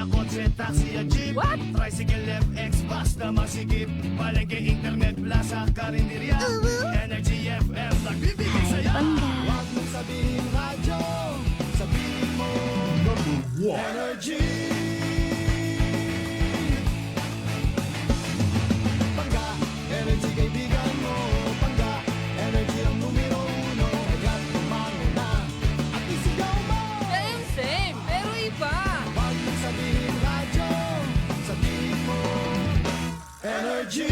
Pamilya, kotse, taxi at jeep. What? Tricycle, FX, basta masigip. Palengke, internet, plaza, karinderya. Energy FM, nagbibigay saya. Huwag mong sabihin radyo, sabihin mo Energy. Pangga, energy kaibigan mo. Pangga, energy ang numero uno. Kaya't tumalo na at isigaw mo. Same, pero iba. Huwag mong sabihin radyo, sabihin mo Energy.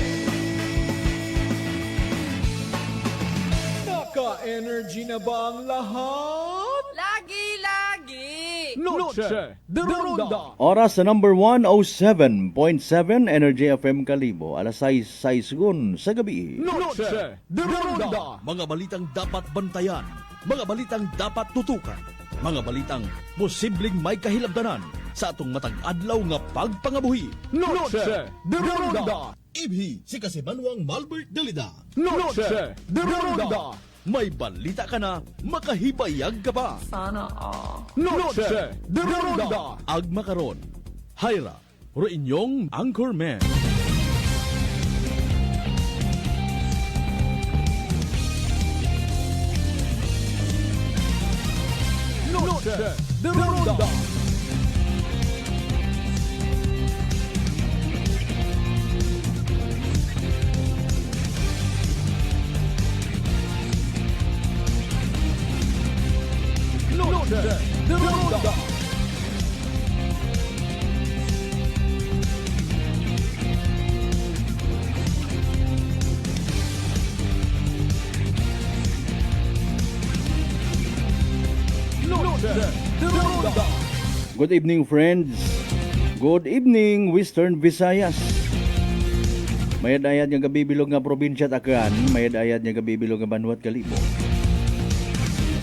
Naka-energy na ba ang lahat? Lagi. Noche de Ronda. Oras sa number 107.7 Energy FM Kalibo. Alas 6 gun sa gabi. Noche de Ronda. Mga balitang dapat bantayan, mga balitang dapat tutukan, mga balitang posibleng may kahilabdanan sa atong matag adlaw nga pagpangabuhi. Noche de Ronda. Ibhi si Kasimanwang Malbert Dalida. Noche de Ronda. May balita ka na, makahibayag ka pa. Sana Noche de Ronda. Agma karon, Hyra, ro inyong Anchorman. Noche de Ronda. Noche de Ronda. Noche de Ronda. Good evening, friends. Good evening, Western Visayas. Mayad-ayad nga gabibilog nga probinsya Takan, mayad-ayad nga gabibilog nga Banwat Kalibo.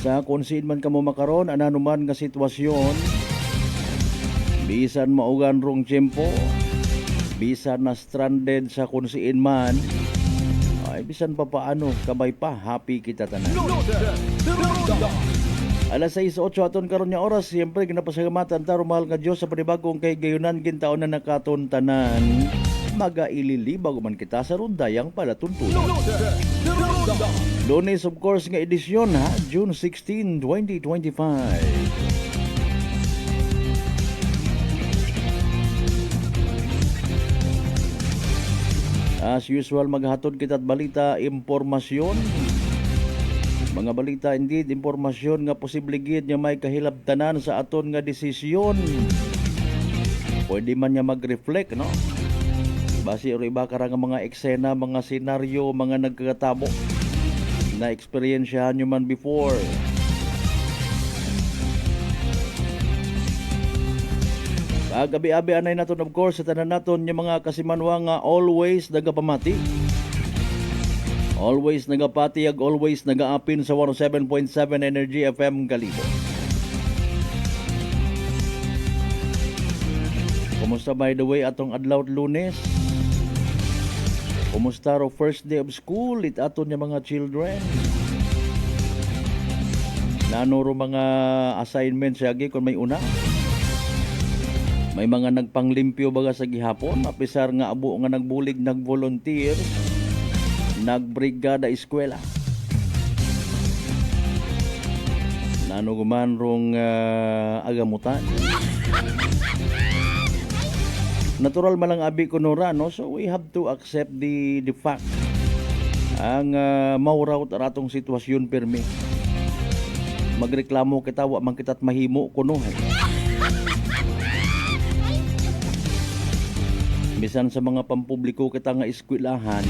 Sa kung siin man kamo makaron, ananuman nga sitwasyon, bisan maugan rong tiyempo, bisan na stranded sa kung siin man, ay bisan pa paano, kabay pa, happy kita tanan. Noche de Ronda. Alas 6:08 aton karon nga oras, siyempre ginapasalamatan ta mahal nga Dios sa panibagong kay gayunan gintaon na nakaton tanan. Magaililibaw man kita sa rundayang palatuntunan. Noche de Ronda. Lunes of course nga edisyon ha, June 16, 2025. As usual, maghatod kita't balita, impormasyon. Mga balita indeed, impormasyon nga posible gid nga may kahilabtanan sa aton nga desisyon. Pwede man niya mag-reflect, no? Base o iba karang mga eksena, mga senaryo, mga nagkakatabo na experiensyahan nyo man before. Gabi-abi anay naton of course sa tanan naton yung mga kasimanwa nga always nagapamati. Always nagapatiyag, always nagaapin sa 107.7 Energy FM Kalibo. Kumusta by the way atong adlaw Lunes? Kumusta ro first day of school it aton yung mga children? Nano ro mga assignments yagi kung may una? May mga nagpanglimpyo baga sa gihapon, apisar nga abo nga nagbulig, nagvolunteer, nagbrigada eskwela. Nano guman rong agamutan. Natural malang abi kunura, no? So we have to accept the fact. Ang maurawt ratong sitwasyon permi. Magreklamo kita, wa man kita't mahimo kuno. Bisan sa mga pampubliko kita nga eskwelahan,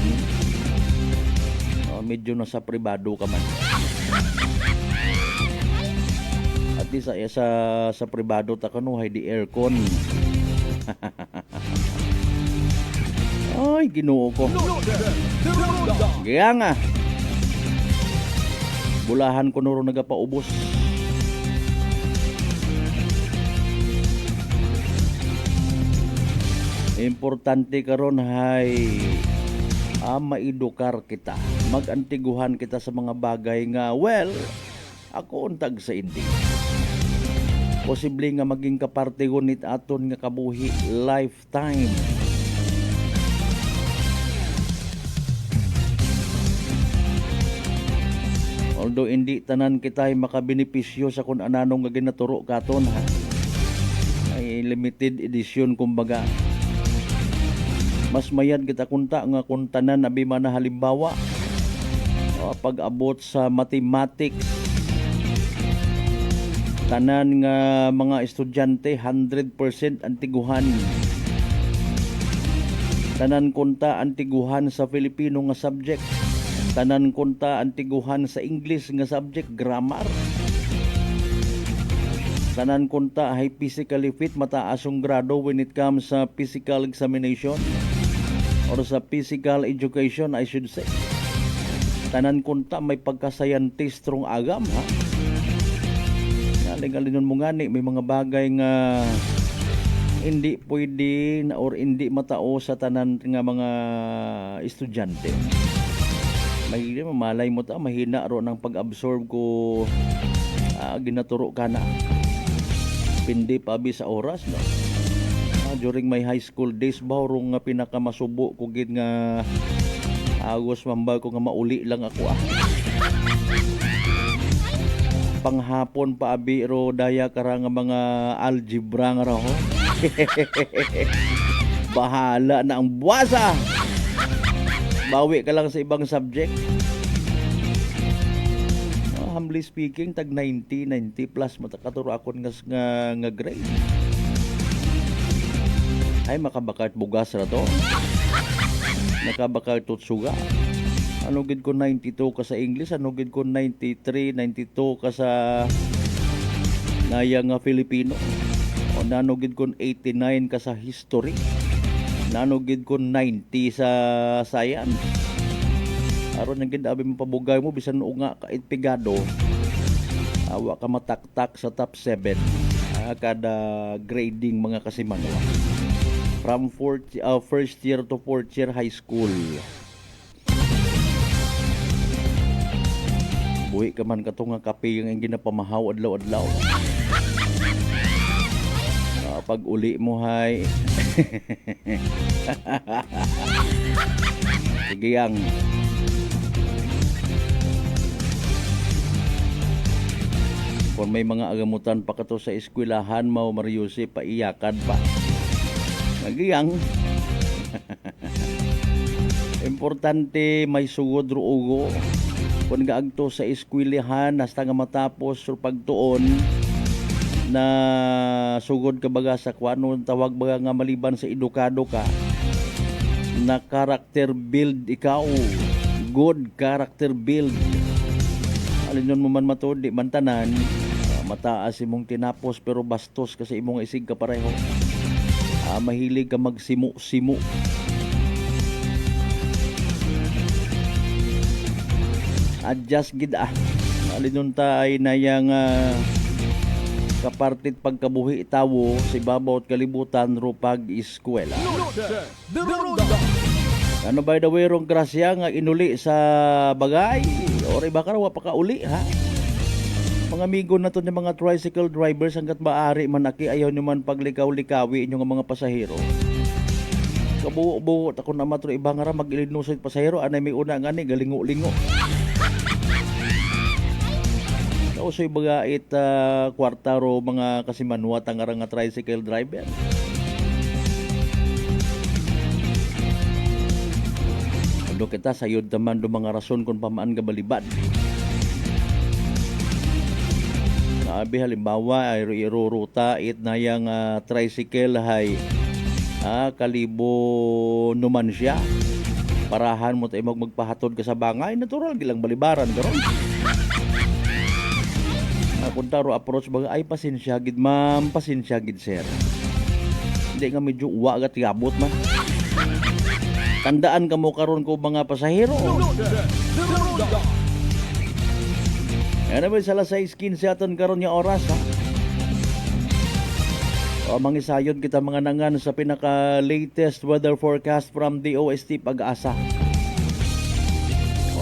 medyo nasa pribado ka man. At least sa pribado ta kanuhay di aircon. Ay, Ginoo ko. Kaya nga. Bulahan ko nuro nagapaubos. Importante karon hay maidukar kita. Magantiguhan kita sa mga bagay nga well, ako untag sa hindi. posible nga maging kaparte gunit aton nga kabuhi lifetime. Although hindi tanan kitay makabenepisyo sa kung ananong nga ginaturo katon ha. Ay limited edition kumbaga. Mas mayad kita kunta nga kung tanan abi man na halimbawa pag-abot sa mathematics, tanan nga mga estudyante 100% antiguhan. Tanan kunta antiguhan sa Filipino nga subject. Tanan kunta antiguhan sa English nga subject, grammar. Tanan kunta ay physically fit, mataasong grado when it comes sa physical examination or sa physical education I should say. Tanan kunta may pagka-scientist rong agam ha. Galing-galingon mo ngani may mga bagay nga hindi pwede or hindi matao sa tanan nga mga estudyante. Mahina mamalay mo ta mahina ro ng pag-absorb ko ginaturo ka na. Pindi pa abi sa oras no. During my high school days ba rong nga pinakamasubo ko gid nga agos mamba ko nga mauli lang ako Panghapon pa abi ro daya kara nga mga algebra nga raho. Bahala na ang buwasa. Bawi ka lang sa ibang subject. Humbly speaking, tag 90 plus matakaturo akon nga grade. Ay makabakart bugas ra to. Nakabakart tutsuga. Ano gid ko 92 ka sa English, ano gid ko 93, 92 ka sa naya nga Filipino. O nano gid ko 89 ka sa history. Nanugid ko 90 sa science. Aron ang ginabi mo pabugay mo bisan nga kaitpigado. Awa ka mataktak sa top 7 kada grading mga kasimanwa. From first year to fourth year high school. Buhi ka man kato nga kape yung ginapamahaw adlaw-adlaw. Pag uli mo hay sige yang kung may mga agamutan pa kato sa eskwelahan mao Mariusi paiyakan pa nagiyang importante may sugod ro ugo kung gaagto sa eskwelahan hasta nga matapos ro pagtuon na sugod ka baga sa kwano tawag baga nga maliban sa edukado ka na character build ikaw, good character build. Alin mo man matod di man tanan mataas imong tinapos pero bastos kasi imong isig ka pareho. Mahilig ka magsimu-simu. Adjust gid alin ta ay nayang kapartit pagkabuhi tawo si babawt kalibutan ro pag-eskwela. Ano by the way rong grasya nga inuli sa bagay or iba ka wa pa kauli ha. Mga amigo na to ng mga tricycle drivers hanggat maaari manaki ayaw nyo man paglikaw-likawi inyong mga pasahero. Kabuo-buo ako na matro iba nga ra mag-ilinusod pasahero anay may una nga ni galingo-lingo. Usoy baga it kwarta ro mga kasimanwa tangarang nga tricycle driver. Ando kita sayod taman do mga rason kung pamaan ka balibad. Naabi halimbawa ay ruta it na yang tricycle hay kalibo numan siya. Parahan mo tayo magpahatod ka sa bangay natural gilang balibaran karon. Kung taro approach baga ay pasensya gid ma'am, pasensya gid sir. Hindi nga medyo uwa gat yabot man. Tandaan ka mo karon ko mga pasahero. Ano ba sala sa 6:15 aton karon nga oras ha? O mangisayod kita mga nangan sa pinaka latest weather forecast from DOST Pag-asa.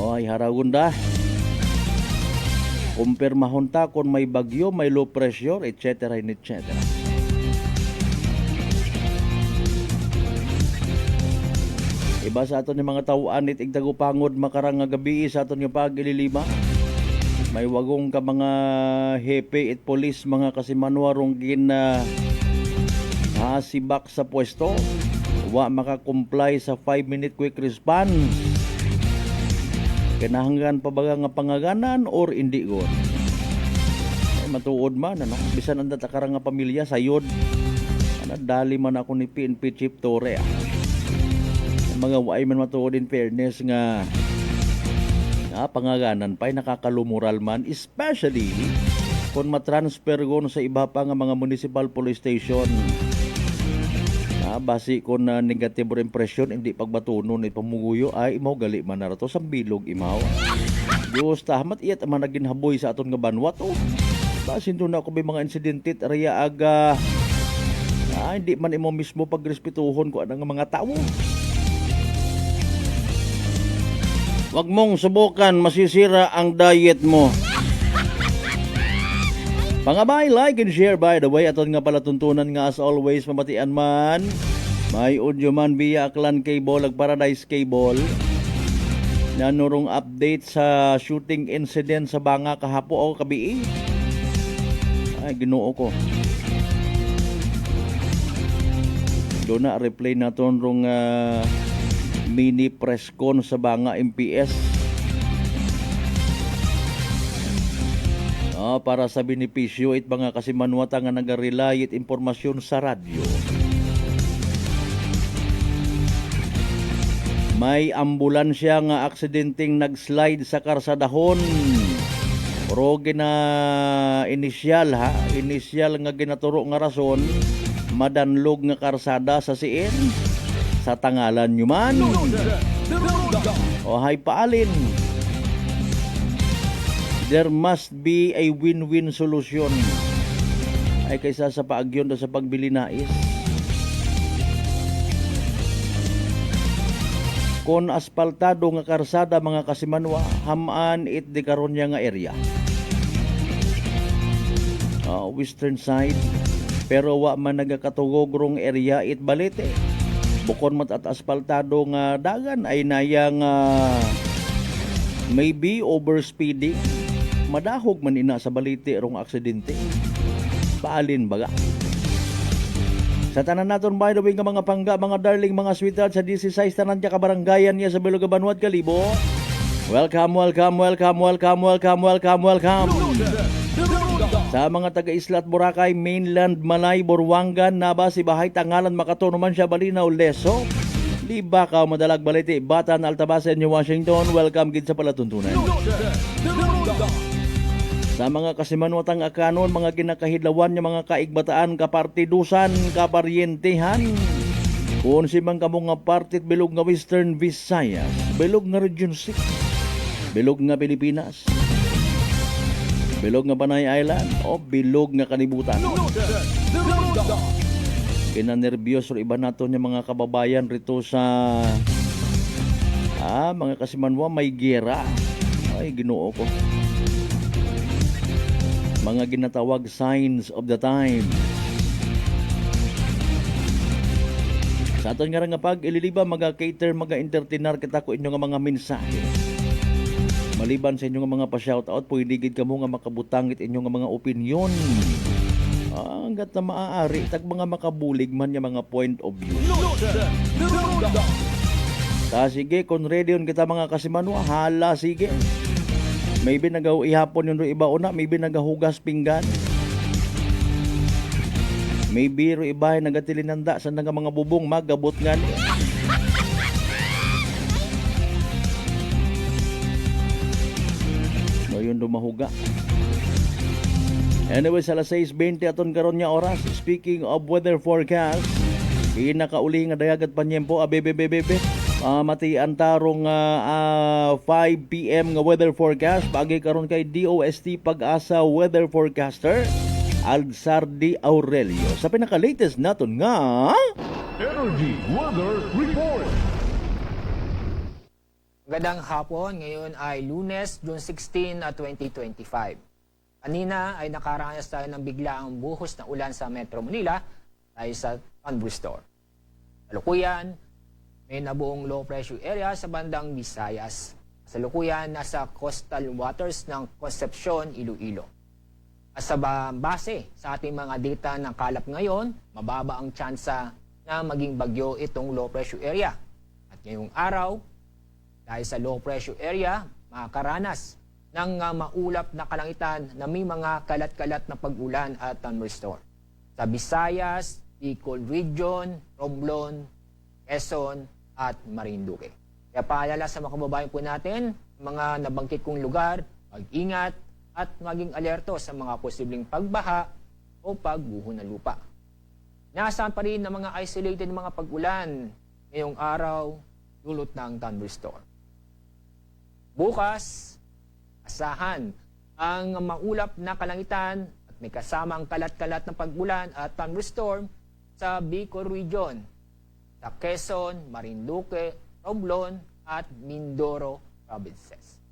Oy haragon da. Kumpirmahon ta kung may bagyo, may low pressure, etc. and etc. Iba sa aton yung mga tawaan it igdagupangod makarang nga gabi sa aton yung pag-ililima. May wagong ka mga hepe at polis mga kasimanwarong hasibak sa pwesto. Wa makakomply sa 5-minute quick response. Kinahanglan pa ba nga pangaganan or hindi gon? Ay matuod man ano, bisan ang datakarang nga pamilya sayod. Ana dali man ako ni PNP Chief Torre. Mga waay man matuod in fairness nga pangaganan pa'y nakakalumural man, especially kung matransfer gon sa iba pa nga mga municipal police station. Basi kung negative impression hindi pagbatunon ay pamuguyo ay imaw gali man na rato sa bilog imaw. Diyos tahamat iyat man naging haboy sa aton nga banwat o. Basin doon ako may mga insidente raya aga hindi man imo mismo pagrespetuhon ko anang mga tao. Wag mong subukan masisira ang diet mo. Pangabay, like and share by the way. Aton nga pala tuntunan nga as always mamatian man. May audio man via Aklan Cable ag Paradise Cable. Nanurong update sa shooting incident sa Banga kahapo o kabii. Ay Ginoo ko. Doon na replay naton rong mini press con sa Banga MPS. Para sa benepisyo it mga kasimanwata nga nagarelay it impormasyon sa radyo. May ambulansya nga aksidenteng nagslide sa karsadahon. Pero inisyal nga ginaturo nga rason madanlog nga karsada sa siin sa tangalan nyo man. O hay paalin. There must be a win-win solution. Ay kaysa sa paagyon o sa pagbili nais. Kon asfaltado nga karsada mga kasimanwa, hamaan it di karon nga area. Western side. Pero wa man nagakatugog rong area it balite. Bukod mat at asfaltado nga dagan ay nayang maybe overspeeding. Madahog man ina sa balite rong aksidente. Paalin baga. Sa tanan naton by the way nga mga pangga, mga darling, mga sweetheart sa 16 tanan ka kabarangayan niya sa Bilog Banwad Kalibo. Welcome. Sa mga taga-Isla at Boracay, mainland, Malay, Borwangan, Naba, Sibahay, Tangalan, Makato, man siya Balinaw, Leso, Libakaw, Madalag, Balite, Batan, Altabasen, New Washington, welcome gid sa palatuntunan. Sa mga kasimanwatang akanon, mga ginakahidlawan niya mga kaigbataan, kapartidusan, kaparyentehan. Kung si mang kamong nga partit bilog nga Western Visayas, bilog nga Region 6, bilog nga Pilipinas, bilog nga Panay Island, o bilog nga kalibutan. Kinanervyos o iba nato niya mga kababayan rito sa mga kasimanwa may gera. Ay Ginoo ko. Mga ginatawag signs of the time. Sa aton nga nga pag ililiba maga-cater, maga-entertainar kita ko inyo nga mga mensahe. Maliban sa inyo nga mga pa-shoutout, pwede gid kamo nga makabutangit inyo nga mga opinion. Hanggat na maaari, tag mga makabulig man yung mga point of view. Sige, kung ready yun kita mga kasimanwa, hala, sige. Maybe ihapon yun ro iba una, maybe nagahugas pinggan. Maybe ro iba nagatilinanda sa nga mga bubong magabot nga ni. No yun dumahuga. Anyway, sa alas 6:20 aton karon nga oras. Speaking of weather forecast, pinakauli nga dayagat panyempo abebebebebe. Matian tarong 5 PM nga weather forecast pagi karon kay DOST Pag-asa weather forecaster Alzardi Aurelio sa pinaka-latest naton nga Energy Weather Report. Magandang hapon, ngayon ay Lunes, June 16, 2025. Kanina ay nakaranas tayo ng biglaang buhos na ulan sa Metro Manila dahil sa thunderstorm. Kasalukuyan, may nabuong low pressure area sa bandang Visayas. Kasalukuyan, nasa coastal waters ng Concepcion, Iloilo. At sa base sa ating mga data ng kalap ngayon, mababa ang tsansa na maging bagyo itong low pressure area. At ngayong araw, dahil sa low pressure area, makakaranas ng maulap na kalangitan na may mga kalat-kalat na pag-ulan at thunderstorm. Sa Visayas, Bicol Region, Romblon, Quezon at Marinduque. Kaya paalala sa mga kababayan po natin, mga nabanggit kong lugar, mag-ingat at maging alerto sa mga posibleng pagbaha o pagguho ng lupa. Inaasahan pa rin ng mga isolated na mga pag-ulan ngayong araw, dulot ng thunderstorm. Bukas, asahan ang maulap na kalangitan at may kasamang kalat-kalat na pag-ulan at thunderstorm sa Bicol Region, sa Quezon, Marinduque, Romblon at Mindoro provinces.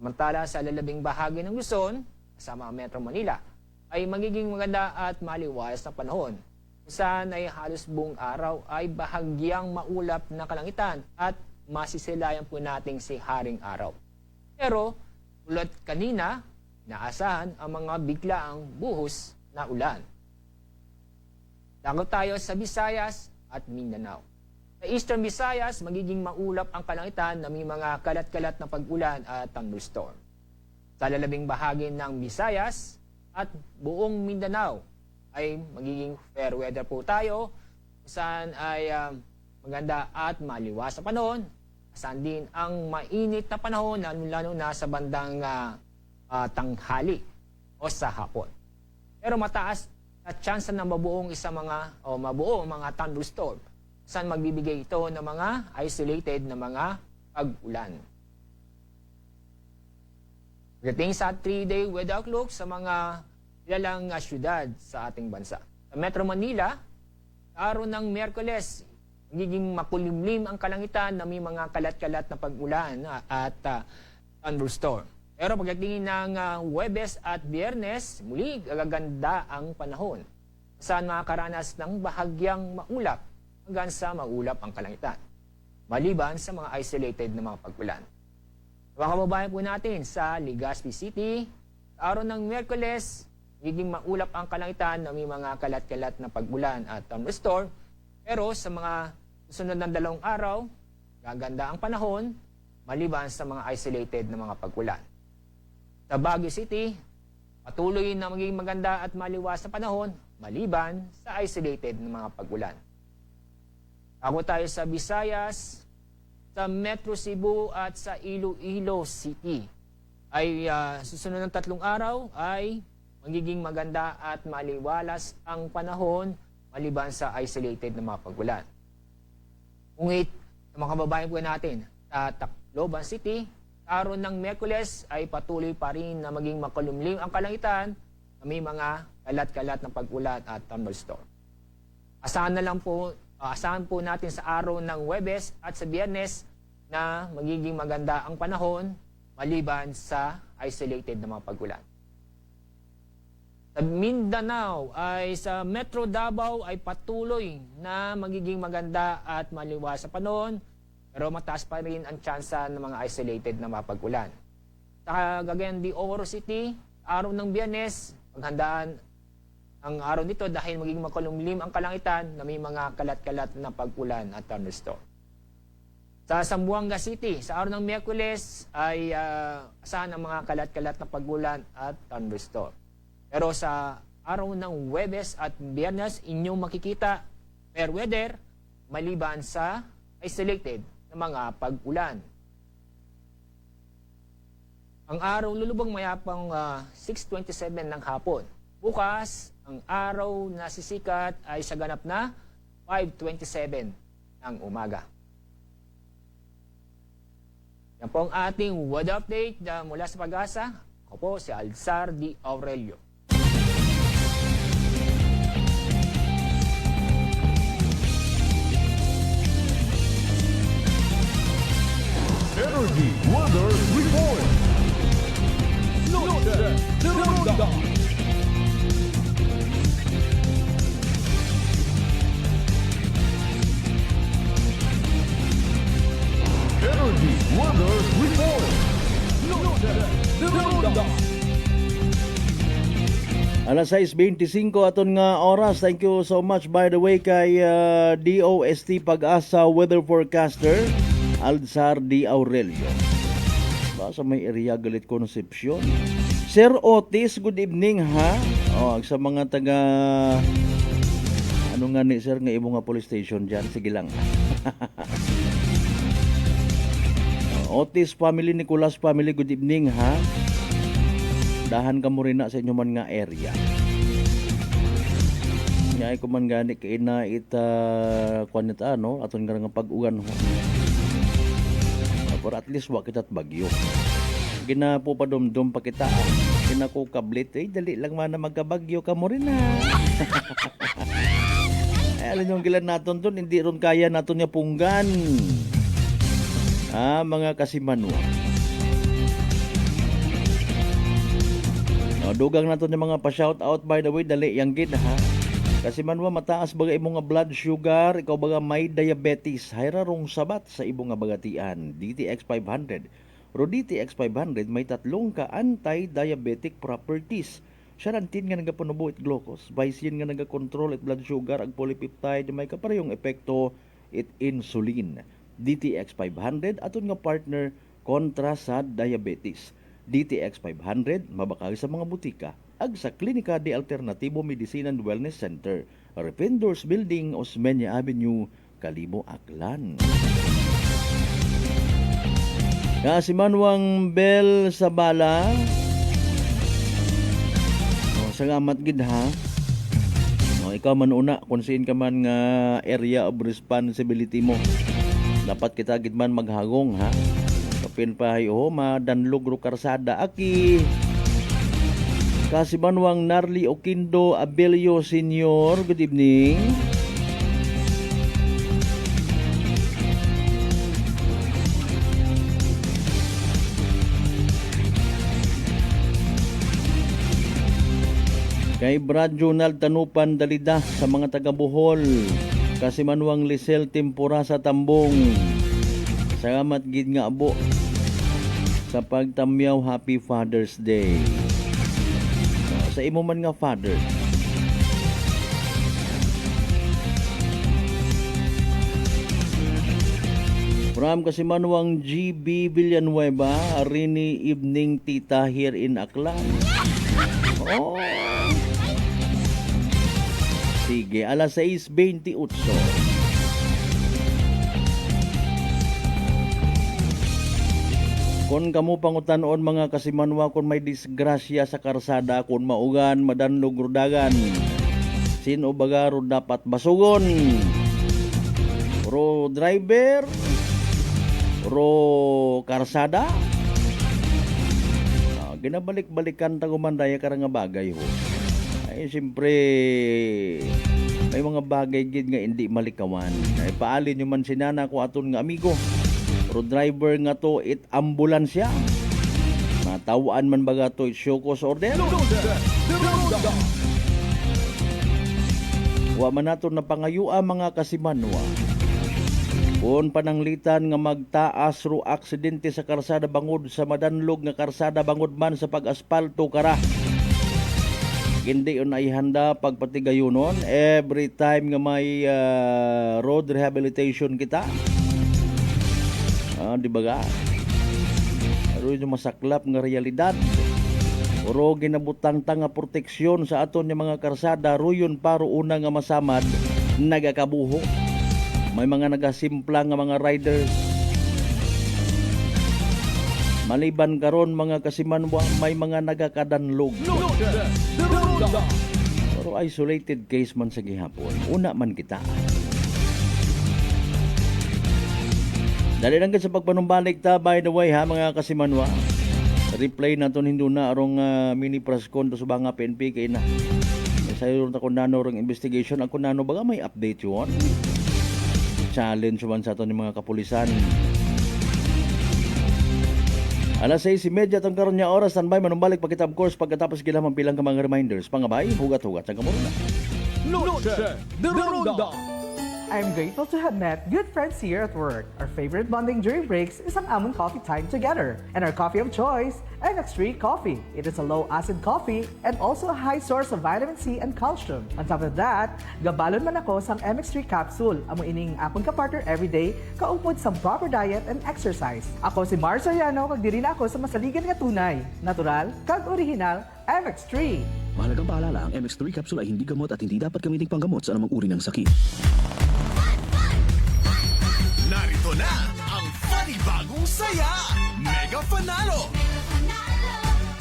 Samantala sa lalabing bahagi ng Luzon, kasama ang Metro Manila, ay magiging maganda at maliwayas na panahon. Saan ay halos buong araw ay bahagyang maulap na kalangitan at masisilayan po nating si Haring Araw. Pero, tulad kanina, naasahan ang mga biglaang buhos na ulan. Dagat tayo sa Visayas at Mindanao. Sa Eastern Visayas, magiging maulap ang kalangitan na may mga kalat-kalat na pag-ulan at thunderstorm. Sa lalabing bahagi ng Visayas at buong Mindanao ay magiging fair weather po tayo, saan ay maganda at maliwas sa panahon. Saan din ang mainit na panahon, lalo na sa bandang tanghali o sa hapon. Pero mataas na tsansa na mabuong mga thunderstorm, saan magbibigay ito ng mga isolated na mga pag-ulan. Pagdating sa 3-day weather outlook sa mga kilalang syudad sa ating bansa. Sa Metro Manila, araw ng Miyerkules, magiging makulimlim ang kalangitan na may mga kalat-kalat na pag-ulan at thunderstorm. Pero pagdating ng Huwebes at Biyernes, muli gaganda ang panahon. Saan makakaranas ng bahagyang maulap hanggang sa maulap ang kalangitan. Maliban sa mga isolated na mga pag-ulan. Mga kababayan po natin sa Legazpi City, sa araw ng Miyerkules, magiging maulap ang kalangitan na may mga kalat-kalat na pag-ulan at thunderstorm. Pero sa mga susunod ng 2 araw, gaganda ang panahon, maliban sa mga isolated na mga pag-ulan. Sa Baguio City, patuloy na magiging maganda at maliwas na panahon, maliban sa isolated na mga pag-ulan. Ako tayo sa Visayas, sa Metro Cebu at sa Iloilo City. Ay susunod ng 3 araw ay magiging maganda at maliwalas ang panahon, maliban sa isolated na mga pag-ulan. Ngunit, sa mga kababayan po natin, sa Tacloban City, sa araw ng Miyerkules ay patuloy pa rin na maging makulumlim ang kalangitan na may mga kalat-kalat na pag-ulan at thunderstorm. Asahan po natin sa araw ng Huwebes at sa Biyernes na magiging maganda ang panahon maliban sa isolated na mga pag-ulan. Sa Mindanao ay sa Metro Davao ay patuloy na magiging maganda at maliwas sa panahon, pero mataas pa rin ang tsansa ng mga isolated na mga pag-ulan. Sa Cagayan de Oro City, araw ng Biyernes, maghandaan ang araw nito dahil magiging makulumlim ang kalangitan na may mga kalat-kalat na pag-ulan at thunderstorm. Sa Zamboanga City, sa araw ng Miyerkules ay asahan ang mga kalat-kalat na pag-ulan at thunderstorm. Pero sa araw ng Huwebes at Biyernes, inyong makikita fair weather maliban sa isolated na mga pag-ulan. Ang araw lulubog mayapang 6:27 ng hapon. Bukas, ang araw na sisikat ay sa ganap na 5:27 ng umaga. Yan po ang ating weather update mula sa Pag-asa. Ako po si Alzar D. Aurelio. Meron Alas 6:25 aton nga oras. Thank you so much by the way kay DOST Pag-asa Weather Forecaster Alzar D. Aurelio. Sa may area galit Concepcion. Sir Otis, good evening ha. Sa mga taga ano nga ni sir nga imo nga police station diyan, sige lang. Otis family, Nicolas family, good evening ha. Dahan ka mo rin na sa inyo man nga area. Nyay ko man gani kay na ita kwanita no aton nga pag-ugan ho. Pero at least wa kita't bagyo. Ginapo pa dumdum pa kita. Ginako kablit dali lang man na magkabagyo ka mo rin na. Alam yung gilan naton ton hindi ron kaya naton nga punggan. Mga kasimanwa. Dugang nato ng mga pa-shout out by the way, dali yang gid ha. Kasi manwa mataas baga imong nga blood sugar, ikaw baga may diabetes, hayra rong sabat sa imong nga bagatian. DTX 500. Ro DTX 500 may tatlong ka anti-diabetic properties. Siarantin nga nagapanubo it glucose, visin nga nagakontrol it blood sugar, ag polypeptide may kaparehong epekto it insulin. DTX 500 aton nga partner kontra sa diabetes. DTX 500 mabakag sa mga butika ag sa Klinika de Alternatibo Medicine and Wellness Center, Rependors Building, Osmeña Avenue, Kalibo, Aklan. Si Manwang Bel Sabala, salamat gid ha. Ikaw man una kung siin ka man nga area of responsibility mo. Dapat kita gid man maghagong ha. Kapin pa madanlog ro karsada aki. Kasimanwang Narli Oquindo Abelio Senior, good evening. Kay Brad Junald Tanupan Dalida sa mga taga Bohol. Kasimanwang Lisel Tempura sa Tambong. Salamat gid nga abo sa pagtamyaw. Happy Father's Day. Sa imo man nga father. From Kasimanwang GB Villanueva, Rini Evening Tita here in Aklan. Sige, alas 6:28. Kung kamo pangutanon mga kasimanwa kung may disgrasya sa karsada, kung maugan, madanlog rudagan, sino baga ro dapat basugon? Ro driver? Ro karsada? Ginabalik-balikan tagumandaya karang nga bagay ho. Ay siyempre may mga bagay gid nga hindi malikawan. Ay paalin nyo man sinana ko aton nga amigo. Road driver nga to it ambulansya. Matawaan man baga to it syokos order. Wa man nato na pangayua mga kasimanwa. Kung pananglitan nga magtaas ro aksidente sa karsada bangod sa madanlog nga karsada bangod man sa pag-aspalto kara. Hindi yun ay handa pagpatigayunon every time nga may road rehabilitation kita. Di ba ga? Pero yung masaklap nga realidad. Oro ginabutang-tang nga proteksyon sa aton yung mga karsada. Ruyon paro una nga masamad nagakabuho. May mga nagasimpla nga mga riders. Maliban karon mga kasimanwa, may mga nagakadanlog. Pero isolated case man sa gihapon. Una man kita. Dali lang sa pagpanumbalik ta by the way ha mga kasimanwa. Replay naton hindo na arong mini press con to subang PNP kay na. Sayo ron ta kun nano rong investigation ako nano baga may update yon. Challenge man sa aton ni mga kapulisan. Alas 6:30 tong karon nya oras standby manumbalik pa kita of course pagkatapos gila man pilang ka mga reminders pangabay hugat-hugat sa kamuna. Noche de Ronda. I'm grateful to have met good friends here at work. Our favorite bonding during breaks is ang amon coffee time together. And our coffee of choice, MX3 Coffee. It is a low-acid coffee and also a high source of vitamin C and calcium. On top of that, gabalon man ako sang MX3 capsule. Amo ining akong kapartner everyday, kaupod sa proper diet and exercise. Ako si Mars Soriano, kag diri na ako sa masaligan nga tunay, natural, kag original, MX3. Mahalagang paalala, ang MX3 capsule ay hindi gamot at hindi dapat gamiting panggamot sa anumang uri ng sakit. Narito na ang funny bagong saya, Mega Panalo!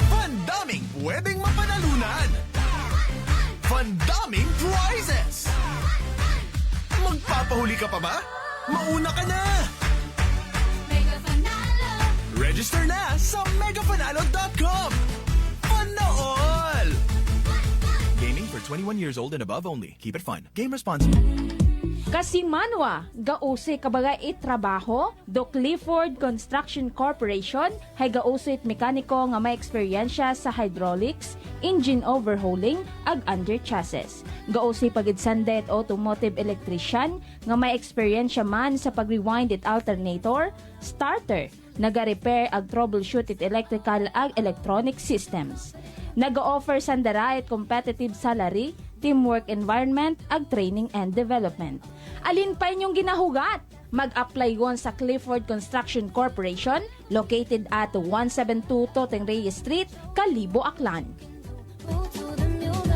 Pandaming pwedeng mapanalunan! Pandaming prizes! Magpapahuli ka pa ba? Mauna ka na! Register na sa megapanalo.com! Panood! Gaming for 21 years old and above only. Keep it fun. Game responsibly. Kasi manwa, gause kabaga trabaho, do Clifford Construction Corporation, hay gause mekaniko nga may eksperyensya sa hydraulics, engine overhauling, ag under chassis. Gause pagidsandet automotive electrician, nga may eksperyensya man sa pag-rewind it alternator, starter, naga-repair ag troubleshoot it electrical ag electronic systems. Nag-offer sandara at competitive salary, teamwork environment, ag training and development. Alin pa inyong ginahugat? Mag-apply gon sa Clifford Construction Corporation, located at 172 Toteng Reyes Street, Kalibo, Aklan.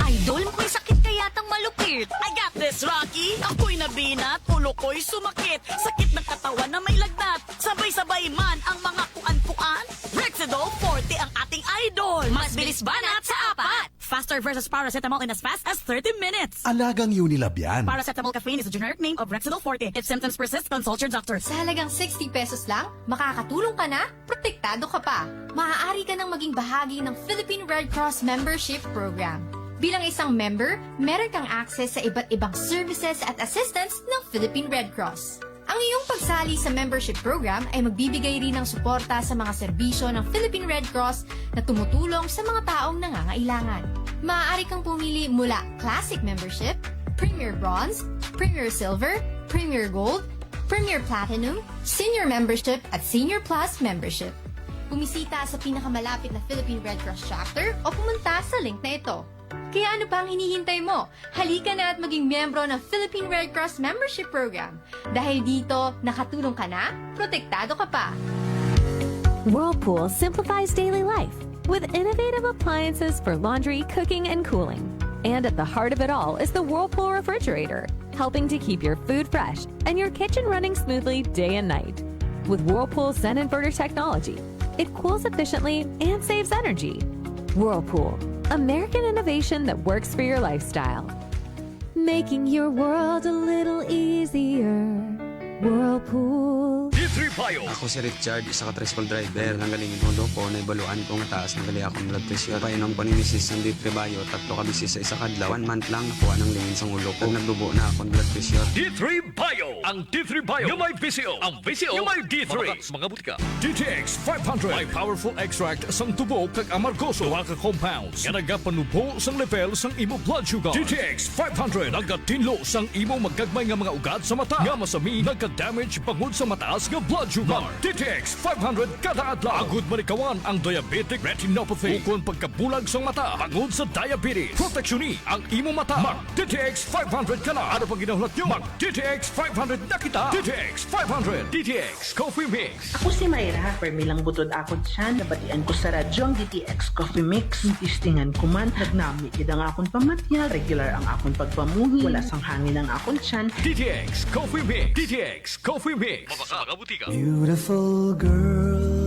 Idol, may sakit kaya tang malupit. I got this, Rocky. Ako'y nabinat, ulo ko'y sumakit. Sakit ng katawan na may lagnat. Sabay-sabay man ang mga kuan-kuan. Rexidol Forte ang ating idol. Mas bilis banat sa apat. Faster versus paracetamol in as fast as 30 minutes. Alagang Unilab yan. Paracetamol caffeine is a generic name of Rexidol Forte. If symptoms persist, consult your doctor. Sa halagang 60 pesos lang, makakatulong ka na, protektado ka pa. Maaari ka nang maging bahagi ng Philippine Red Cross Membership Program. Bilang isang member, meron kang access sa iba't ibang services at assistance ng Philippine Red Cross. Ang iyong pagsali sa membership program ay magbibigay rin ng suporta sa mga serbisyo ng Philippine Red Cross na tumutulong sa mga taong nangangailangan. Maaari kang pumili mula Classic Membership, Premier Bronze, Premier Silver, Premier Gold, Premier Platinum, Senior Membership at Senior Plus Membership. Bumisita sa pinakamalapit na Philippine Red Cross chapter o pumunta sa link na ito. Kaya ano pa ang hinihintay mo? Halika na at maging miyembro ng Philippine Red Cross Membership Program. Dahil dito, nakatulong ka na, protektado ka pa. Whirlpool simplifies daily life with innovative appliances for laundry, cooking, and cooling. And at the heart of it all is the Whirlpool refrigerator, helping to keep your food fresh and your kitchen running smoothly day and night. With Whirlpool's Zen inverter technology, it cools efficiently and saves energy. Whirlpool, American innovation that works for your lifestyle. Making your world a little easier. Whirlpool. D3 Bio. Ako si Richard, isa ka tricycle driver. Nanggalingin hulo ko, naibaluan ko nga taas ng gali akong blood pressure. Painom ko ni Mrs. ng D3 Bio, 3 ka bisis sa isa kadlaw. 1 month lang nakuha ng lingin sa ulo ko. Nagdubo na akong blood pressure. D3 Bio. Ang D3 Bio yung may VCO. Ang VCO yung may D3. Mga butika. DTX 500. May powerful extract sang tubo kag amargoso. Duha ka compounds nga nagapanubo sang level sang imo blood sugar. DTX 500 nagatinlo sang imo magagmay nga mga ugat sa mata. Nga masami nagka-damage pangod sa mataas nga blood sugar. DTX 500 kada adlaw. Agud manikawan ang diabetic retinopathy. Ukon pagkabulag sang mata pangod sa diabetes. Proteksyon ni ang imo mata. Mag DTX 500 ka na. Ano pang ginahulat nyo? Mag DTX 500 na kita. DTX 500. DTX Coffee Mix. Ako si Mayra. Permilang butod akon siya. Nabatian ko sa radyo ang DTX Coffee Mix. Tistingan ko man. Nagnami kid ang akon pamatya. Regular ang akon pagpamuhi. Wala sang hangin ang akon siyan. DTX Coffee Mix. DTX Coffee Mix. Mga butika. Beautiful girl.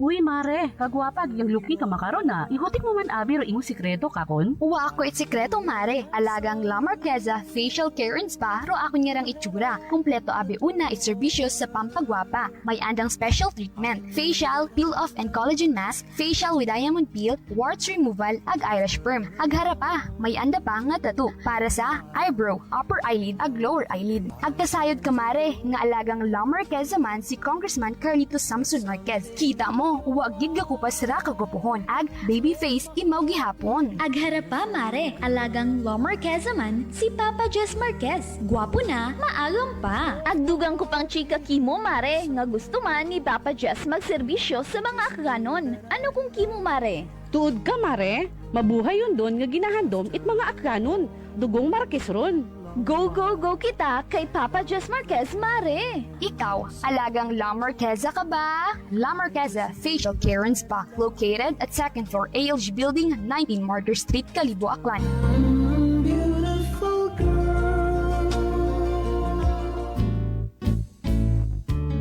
Uy, mare, kagwapag yung luki ka makaron na. Ihutik mo man abi ro imong sikreto kakon. Uwa ako it sikreto, mare. Alagang La Marqueza Facial Care and Spa ro ako niyarang itsura. Kumpleto abi una iservisyo sa pampagwapa. May andang special treatment. Facial, peel-off and collagen mask, facial with diamond peel, warts removal, ag Irish perm. Ag harapa, may anda pa nga tattoo. Para sa eyebrow, upper eyelid, ag lower eyelid. Ag kasayod ka, mare, nga alagang La Marqueza man si Congressman Carlito Samson Marquez. Kita mo, wa gid ko pasra kagwapuhon. Ag baby face imaw gihapon. Ag harapa mare, alagang Law Marqueza man si Papa Jess Marquez. Gwapo na, maagam pa. Ag dugang ko pang chika kimo mare, nga gusto man ni Papa Jess magserbisyo sa mga akganon. Ano kung kimo mare? Tuod ka, mare. Mabuhay yun doon nga ginahandom it mga akganon. Dugong Marquez ron. Go, go, go kita kay Papa Jess Marquez, mare. Ikaw, alagang La Marqueza ka ba? La Marqueza Facial Care and Spa, located at 2nd floor ALG Building, 19 Martyr Street, Kalibo, Aklan.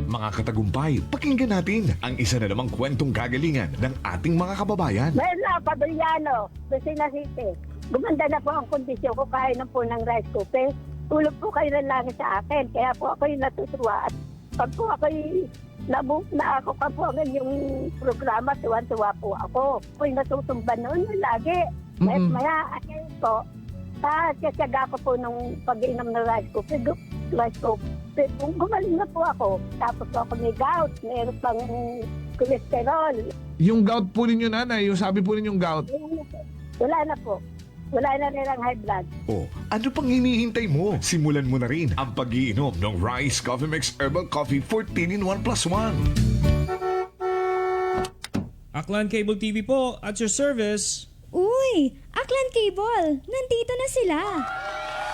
Mga katagumpay, pakinggan natin ang isa na namang kwentong kagalingan ng ating mga kababayan. Bueno, Padriano, Lucena City. Gumanda na po ang kondisyon ko kaya na po ng rice cooker. Tulog po kayo na lang sa akin, kaya po ako yung natutuwa. At pag po ako na-book na ako pa po ang yung programa, tuwan-tuwa po ako. Ako yung natutumba noon lagi. Maya, akin po, kasyaga ko po nung pag-inom ng rice cooker. Kung gumaling na po ako, tapos po ako may gout, meron pang cholesterol. Yung gout po ninyo, nanay, yung sabi po ninyong gout. Wala na po. Wala na rin ang high blood. Oh, ano pang hinihintay mo? Simulan mo na rin ang pag-iinom ng Rice Coffee Mix Herbal Coffee 14 in 1 plus 1. Aklan Cable TV po, at your service. Uy! Aklan Cable! Nandito na sila!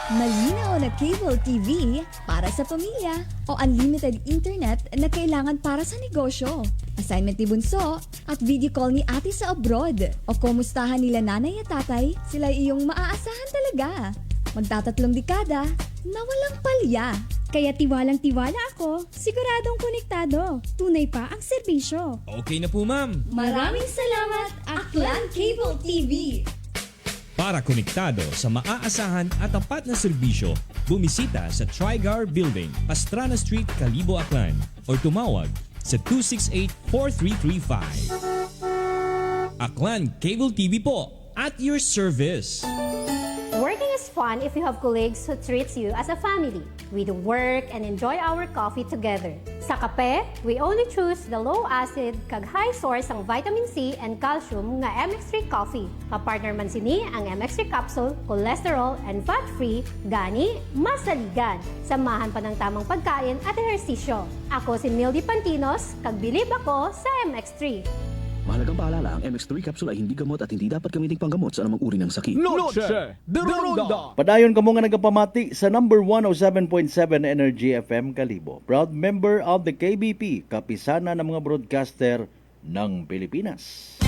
Malinaw na cable TV para sa pamilya o unlimited internet na kailangan para sa negosyo. Assignment ni Bunso at video call ni ate sa abroad. O kumustahan nila nanay at tatay, sila iyong maaasahan talaga. Magtatatlong dekada na walang palya. Kaya tiwalang-tiwala ako, siguradong konektado. Tunay pa ang serbisyo. Okay na po, ma'am. Maraming salamat, Aklan Cable TV! Para konektado sa maaasahan at tapat na serbisyo, bumisita sa Trigar Building, Pastrana Street, Kalibo, Aklan o tumawag sa 268-4335. Aklan Cable TV po, at your service. Working is fun if you have colleagues who treats you as a family. We do work and enjoy our coffee together. Sa kape, we only choose the low-acid kag high source ang vitamin C and calcium nga MX3 coffee. Kapartner man sini ang MX3 capsule, cholesterol and fat-free, gani, masaligan. Samahan pa ng tamang pagkain at ehersisyo. Ako si Mildy Pantinos, kag bilib ako sa MX3. Mahalagang paalala, ang MX3 capsule ay hindi gamot at hindi dapat gamiting panggamot sa anumang uri ng sakit. Noche de Ronda. Padayon ka mo nga nagapamati sa number 107.7 Energy FM Kalibo. Proud member of the KBP, kapisana ng mga broadcaster ng Pilipinas.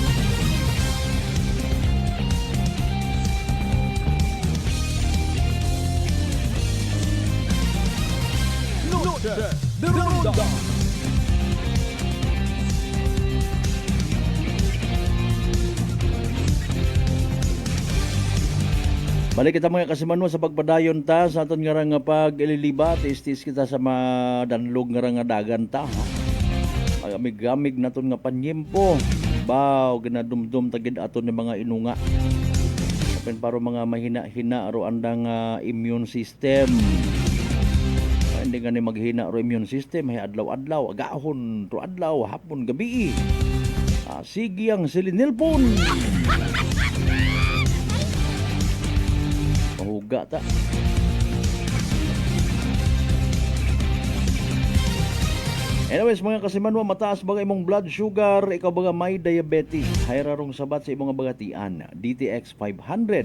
Noche de Ronda. Balik kita mga kasimanwa sa pagpadayon ta sa aton nga nga pag-ililiba, tistis kita sa madanlog nga nga dagan ta. Magamig-gamig naton nga panyempo. Baw ginadumdum tagid aton ng mga inunga. Kapen paro mga mahina-hina ro andang immune system. Hindi nga ni maghina ro immune system, hay adlaw-adlaw, agahon ro adlaw, hapon, gabi. Sige ang silinilpon. Mahuga ta. Anyways, mga kasimanwa, mataas ba imong blood sugar, ikaw ba may diabetes, hayrarong sabat sa imong bagatian, DTX 500.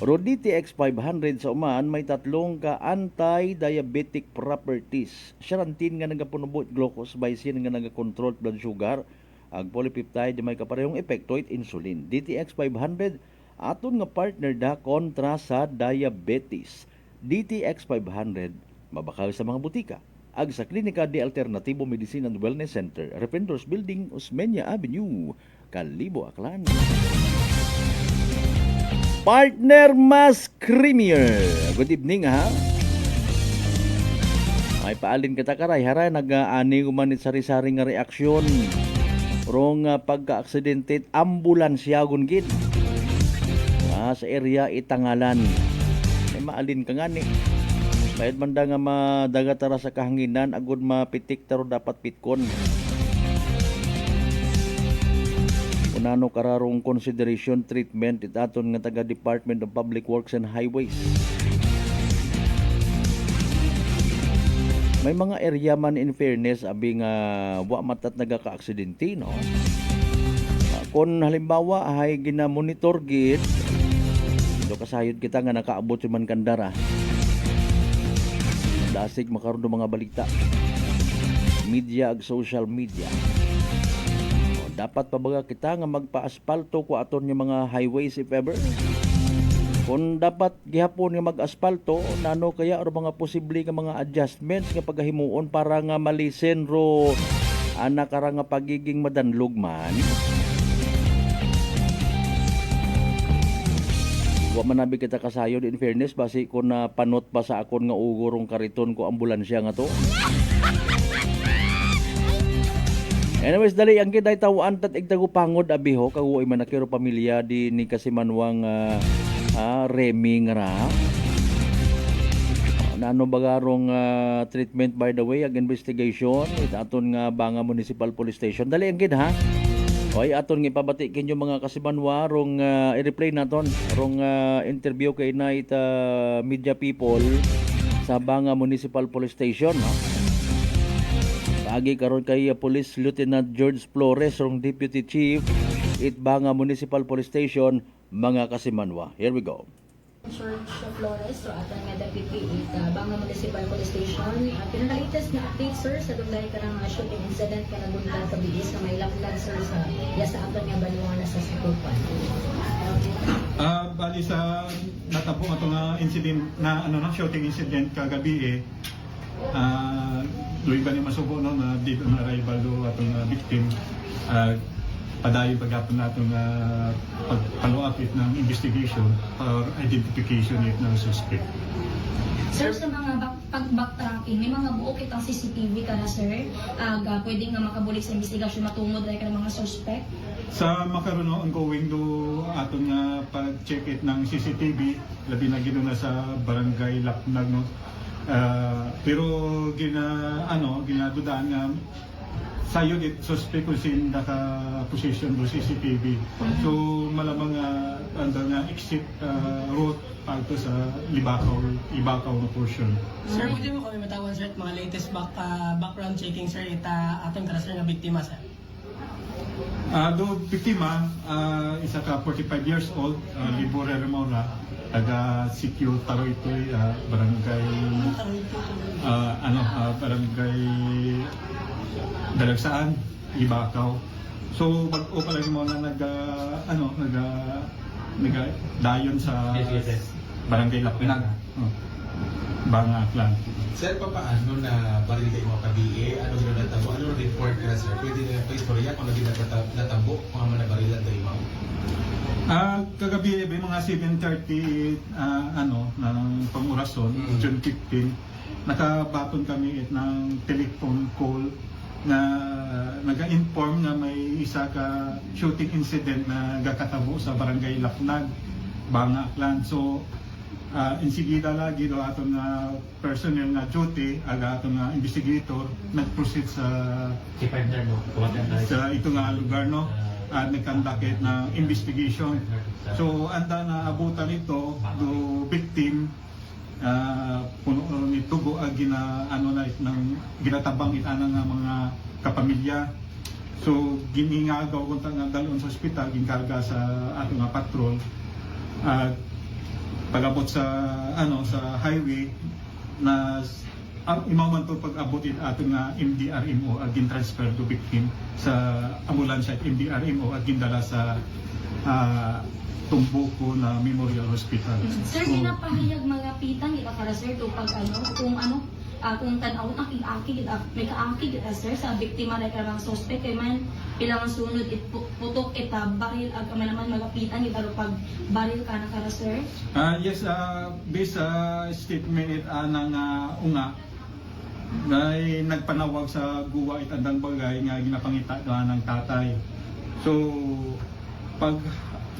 Ro DTX 500 sa umaan, may tatlong ka anti-diabetic properties. Siyarantin nga nagapunubot glucose by sin nga nagakontrol blood sugar, ag polypeptide may kaparehong epekto it insulin. DTX 500 aton nga partner da kontra sa diabetes. DTX 500 mabakal sa mga butika ag sa Klinika de Alternativo Medicine and Wellness Center, Rependors Building, Osmeña Avenue, Kalibo, Aklan. Partner Mas Creamier. Good evening ha. May paalin kita karay haray nag-ani gumanit sari-sari nga reaksyon. Rong pagka-aksidente ambulansyagon gid. Sa area Itangalan. May maalin ka nga ni. Kahit manda nga madagatara sa kahanginan, agud mapitik taro dapat pitkon. Nano kararong consideration treatment itaton nga taga Department of Public Works and Highways. May mga area man in fairness abi nga wa matat nagaka-aksidente, no? Kung halimbawa ay gina-monitor gid, do kasayod kita nga nakaabot si man kandara. Dasig makaroon do mga balita. Media ag social media. Dapat pabaga kita nga magpa-aspalto ko aton yung mga highways if ever. Kung dapat gihapon nga mag-aspalto, nano kaya o mga posible nga mga adjustments nga paghimuon para nga malisen ro ana kara nga pagiging madanlog man. Wa man nabi kita kasayod in fairness basi ko na panot pa sa akon nga ugurong kariton ko ambulansya nga to. Anyways, dali ang kiday tawaan tat igtagupangod abiho kaguoy man nakiro pamilya di ni Kasimanwang Remy nga ra. Nano bagarong treatment by the way ag investigation it aton nga Banga Municipal Police Station. Dali ang gid ha. Oy aton nga ipabati kinyo mga Kasimanwa rong i-replay naton rong interview kay night media people sa Banga Municipal Police Station, no? Agi karon kay Police Lieutenant George Flores rong Deputy Chief it Banga Municipal Police Station, mga Kasimanwa. Here we go. George Flores, so ato nga Deputy it Banga Municipal Police Station. Pinaka-latest na update sir sa dugay ka ng shooting incident ka nagunta sa Bigis na may laklan sir sa yasa ato nga Banuanga sa Sikupan. Bali sa natabo ato nga incident na shooting incident kagabi Luwi ba ni masubo no na dito na arrival do atong victim padayon paghapon nato nga pag-follow up it ng investigation or identification it ng suspect. Sir, sa mga pag-backtracking, may mga buo kitang CCTV ka na sir, pwede nga makabulik sa investigasyon matungod dahil ka ng mga suspect? Sa makaroon ongoing do aton nga pag-check it ng CCTV, labi na ginuna sa barangay Lapnag, no? Pero ginadudaan nga sayo it suspect kung sin naka-position do CCTV. So malamang nga exit route pagto sa Ibakaw na portion. Sir, pwede mo kami matawan sir mga latest background checking sir atong karasar nga biktima sir? Do biktima isa ka 45 years old, Libore Remora, taga Sikyo Taroytoy, barangay barangay Dalagsaan, Ibakaw. So bag-o pa lang mo na dayon sa barangay Lapinag. Banga Clan. Sir, paano na baril kayo mga kabiye? Ano gano'n natabo? Ano report ka sir? Pwede na pa istorya kung naging natabo kung ano na barilan tayo mo? Kagabi mga 7:30 ng pangurason, June 15, nakabaton kami ng telephone call na naga-inform na may isa ka shooting incident na gakatabo sa barangay Lapnag, Banga Clan. So insigida lagi do aton nga personnel na duty aga aton nga investigator nag-proceed sa ito nga lugar, no? At nagkandakit na investigation. So anda na abutan ito do victim puno ni tugo ag ginatabang itana nga mga kapamilya. So giningagaw kun nga dalon sa ospital ginkarga sa ato nga patrol. Pag-abot sa highway na ang imaman to pag-abot it ato nga MDRMO agin transfer to victim sa ambulansya at MDRMO agin dala sa Tumbuko na Memorial Hospital. Sir, ginapahayag mga pitang ita para sir to pag kung tan-awon akig may kaakig sir sa biktima na karang suspect kay man ilang sunod putok ita baril ag naman mga pitang ita pag baril ka na kara sir. Yes, based sa statement nang unga ay nagpanawag sa guwa itandang bagay nga ginapangita ng tatay. So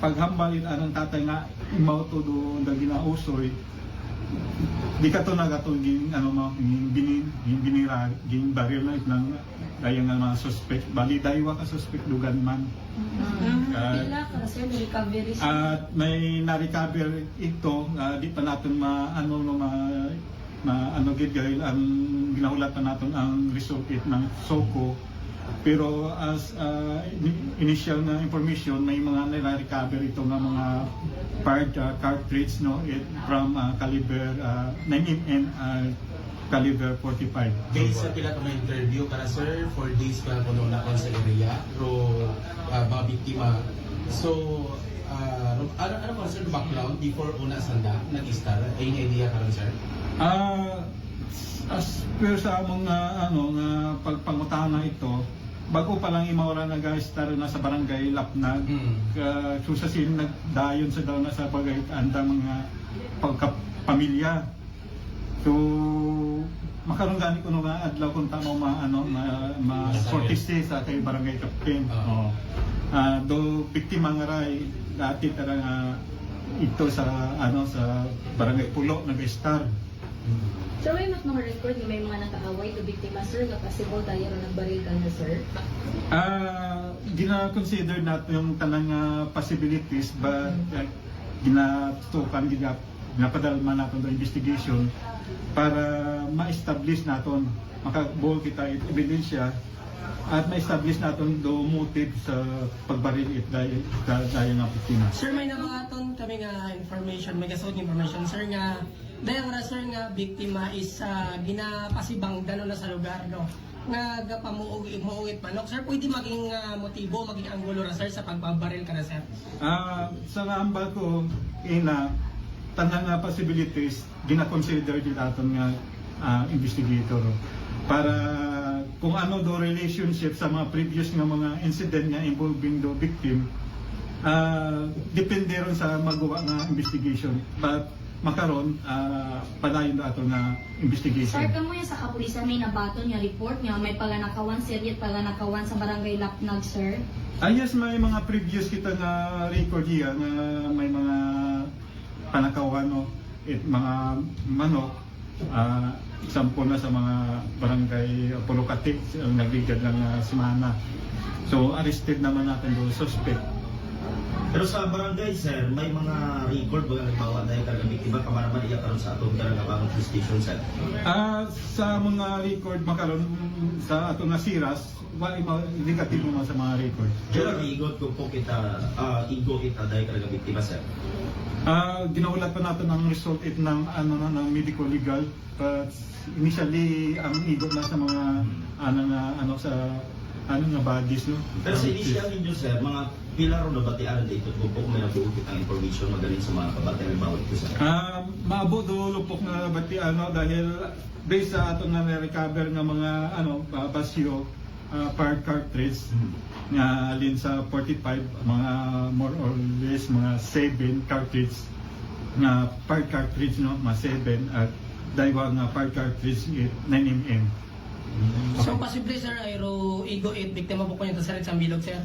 paghambalin anang tatay nga imaw to do na ginausoy di ka to nagatong ano mo binira ging baril na itnang dayang nga mga suspect bali daywa ka suspect dugan man. Pila ka sir na recovery sir? At may na-recover ito, di pa natin ano gid dahil ang ginahulat pa natin ang result ng SOCO. Pero as initial na information, may mga na-recover ito ng mga part cartridge from caliber 9mm caliber 45. Based sa pila ka may interview para sir, 4 days pa kuno na kon sa area, ro mga biktima. So, ano ko sir background before una sanda nag-start? Ay idea karon sir? As per sa mga nga pagpangutana ito, bago pa lang imawala na guys na sa barangay Lapnag, susasin nagdayon sa daw na sa bagay anda mga pagkapamilya. So makaroon gani ko nga adlaw kung tama fortiste sa kay barangay captain. Do biktima nga ray dati tara ito sa sa barangay Pulo nag-star. So may mga record ni may mga nakaaway to biktima sir na possible tayo ng baril ka na sir? Gina-consider natin yung tanang possibilities but ginatutukan, ginapadalman natin do investigation para ma-establish natin, makabuo kita ebidensya at ma-establish natin do motive sa pagbaril dahil nga biktima. Sir, may nabaton kami nga information, may kasot information sir nga dahil nga sir nga biktima is ginapasibang dano na sa lugar no nga gapamuugit manok sir, pwede maging motibo, maging anggulo ra sir sa pagbabaril ka na sir? Sa ambal ko tanang possibilities gina-consider din aton nga investigator para kung ano do relationship sa mga previous nga mga incident nga involving do victim, depende ron sa magawa nga investigation but makaron padayon do ato na investigation. Sir, kamo sa kapulisan may nabaton nga report nga may paganakawan serious paganakawan sa barangay Lapnag sir? Yes, may mga previous kita nga record nga may mga panakawan mga manok, example na sa mga barangay Pulukatik ang nagligad ng semana. So arrested naman natin do suspect. Pero sa barangay sir, may mga record ba nagbawa dahil biktima kamaraman iya karon sa atong darang station sir? Sa mga record makaron sa ato nga siras, indikatibo mo sa mga record. Pero igot ko po kita dahil biktima sir. Ginaulat pa natin ang result ng medical legal but initially ang igot na sa mga nga bodies no. Pero sa initial ninyo sir, mga pila ron na batiaran dito kung may nabuukit ang information magaling sa mga kabatay ng bawat ito sir? Maabot do lupok na batian dahil based sa ato na recover nga mga basyo part cartridge nga alin sa 45 mga more or less mga 7 cartridge nga part cartridge mga 7 at daywa nga part cartridge 9mm. So possibly sir ayro igo 8 biktima po niya sa sa bilog sir?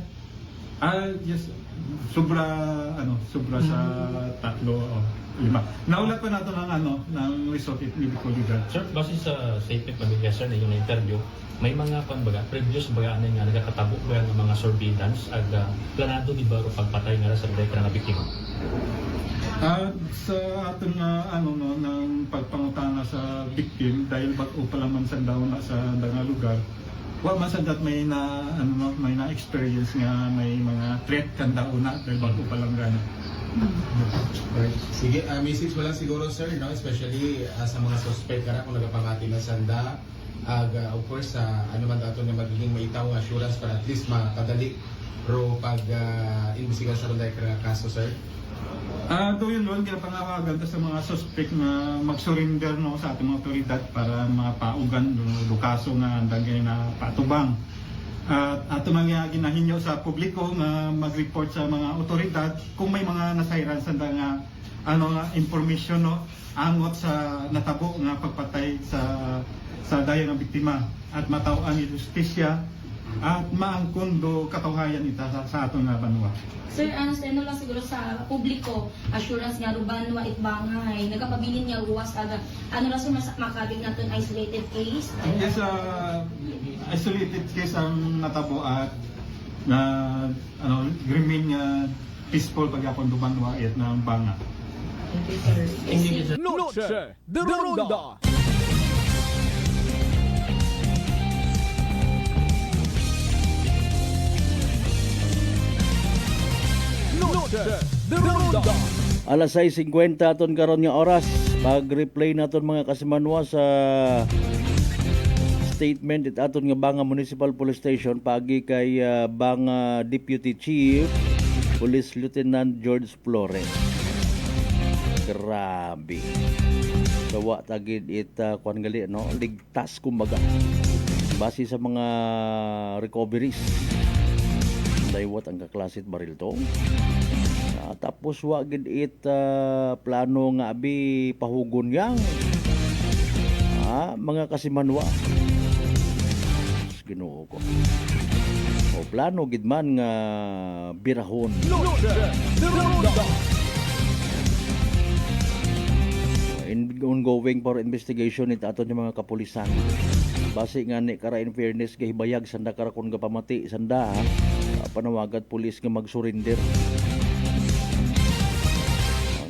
Yes, sobra sa 3 o 5. Naulat pa nato ng result medical legal. Sir, base sa statement pamilya sir na yung interview, may mga previous nga nagakatabo ba ng mga surveillance ag planado ni baro pagpatay nga sa dayang nga biktima? Sa aton ng pagpangutana sa victim dahil bago pa lang man sandaw na sa nga lugar, wa man sandat may na experience nga may mga threat kan daw na dahil bago pa lang gana. Sige, message mo lang siguro sir, especially sa mga suspect kung nagapamati na sanda, of course ano man dato nga magiging maitaw assurance para at least makadali pero pag investigasyon sa runday kaso sir. Yun pinapangawagan sa mga suspect na mag-surrender sa ating mga otoridad para mapaugan lukaso nga andang na patubang. Ato mga ginahinyo sa publiko nga mag-report sa mga otoridad kung may mga nasayran sa nga information angot sa natabo nga pagpatay sa dayang nga biktima at matawaan ni justisya at maangkon do katawhayan ita sa aton nga banwa. Sir, ano lang siguro sa publiko, assurance nga ruban wa itbangay, nagapabilin nga luwas aga. Ano lang sir makabig naton isolated case? Yes, isolated case ang natabo at na remain nga peaceful pagyapon do banwa at ng banga. Noche de Ronda. Noche de Ronda. Alas 6:50 aton karon nga oras. Pag-replay naton mga kasimanwa sa statement it aton nga Banga Municipal Police Station pagi kay Banga Deputy Chief Police Lieutenant George Flores. Grabe. Kawa tagid ita kuan gali no, ligtas kumbaga. Base sa mga recoveries. Daywat ang kaklasit baril to. Tapos wa gid plano nga abi pahugon yang mga kasimanwa. Ginoo ko. O plano gid man nga birahon. Ongoing for investigation it aton yung mga kapulisan. Base nga ni kara in fairness gahibayag sanda kara kun gapamati sanda panawagat pulis nga mag-surrender.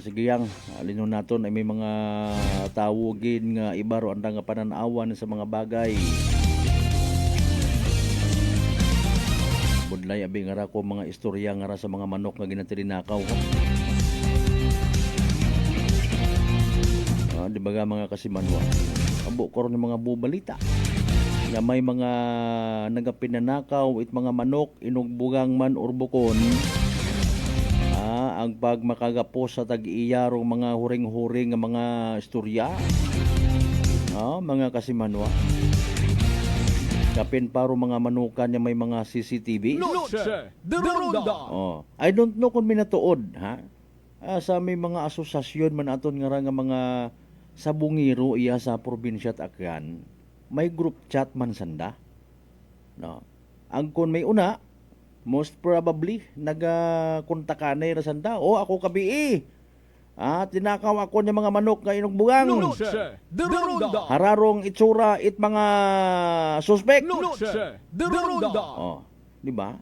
Sige yang linon naton ay may mga tawogin nga ibaro anda nga pananawan sa mga bagay. Budlay abi nga ra ko mga istorya nga ra sa mga manok nga ginatirinakaw. Di ba mga kasimanwa? Abo karon ng mga bubalita na may mga nagapinanakaw it mga manok inugbugang man urbukon. Ang pagmakagapos sa tag-iyarong mga huring-huring nga mga istorya. Mga kasimanwa. Kapin paro mga manukan nga may mga CCTV. Noche de Ronda. I don't know kung minatuod sa may mga asosasyon man aton nga mga sa bungiro iya sa probinsya at Aklan, may group chat man sanda. No. Ang kun may una, most probably nagakontakanay ra sanda. Ako kabi tinakaw ako ng mga manok nga inugbugang. Noche de Ronda. Hararong itsura it mga suspect. Noche de Ronda. Di ba?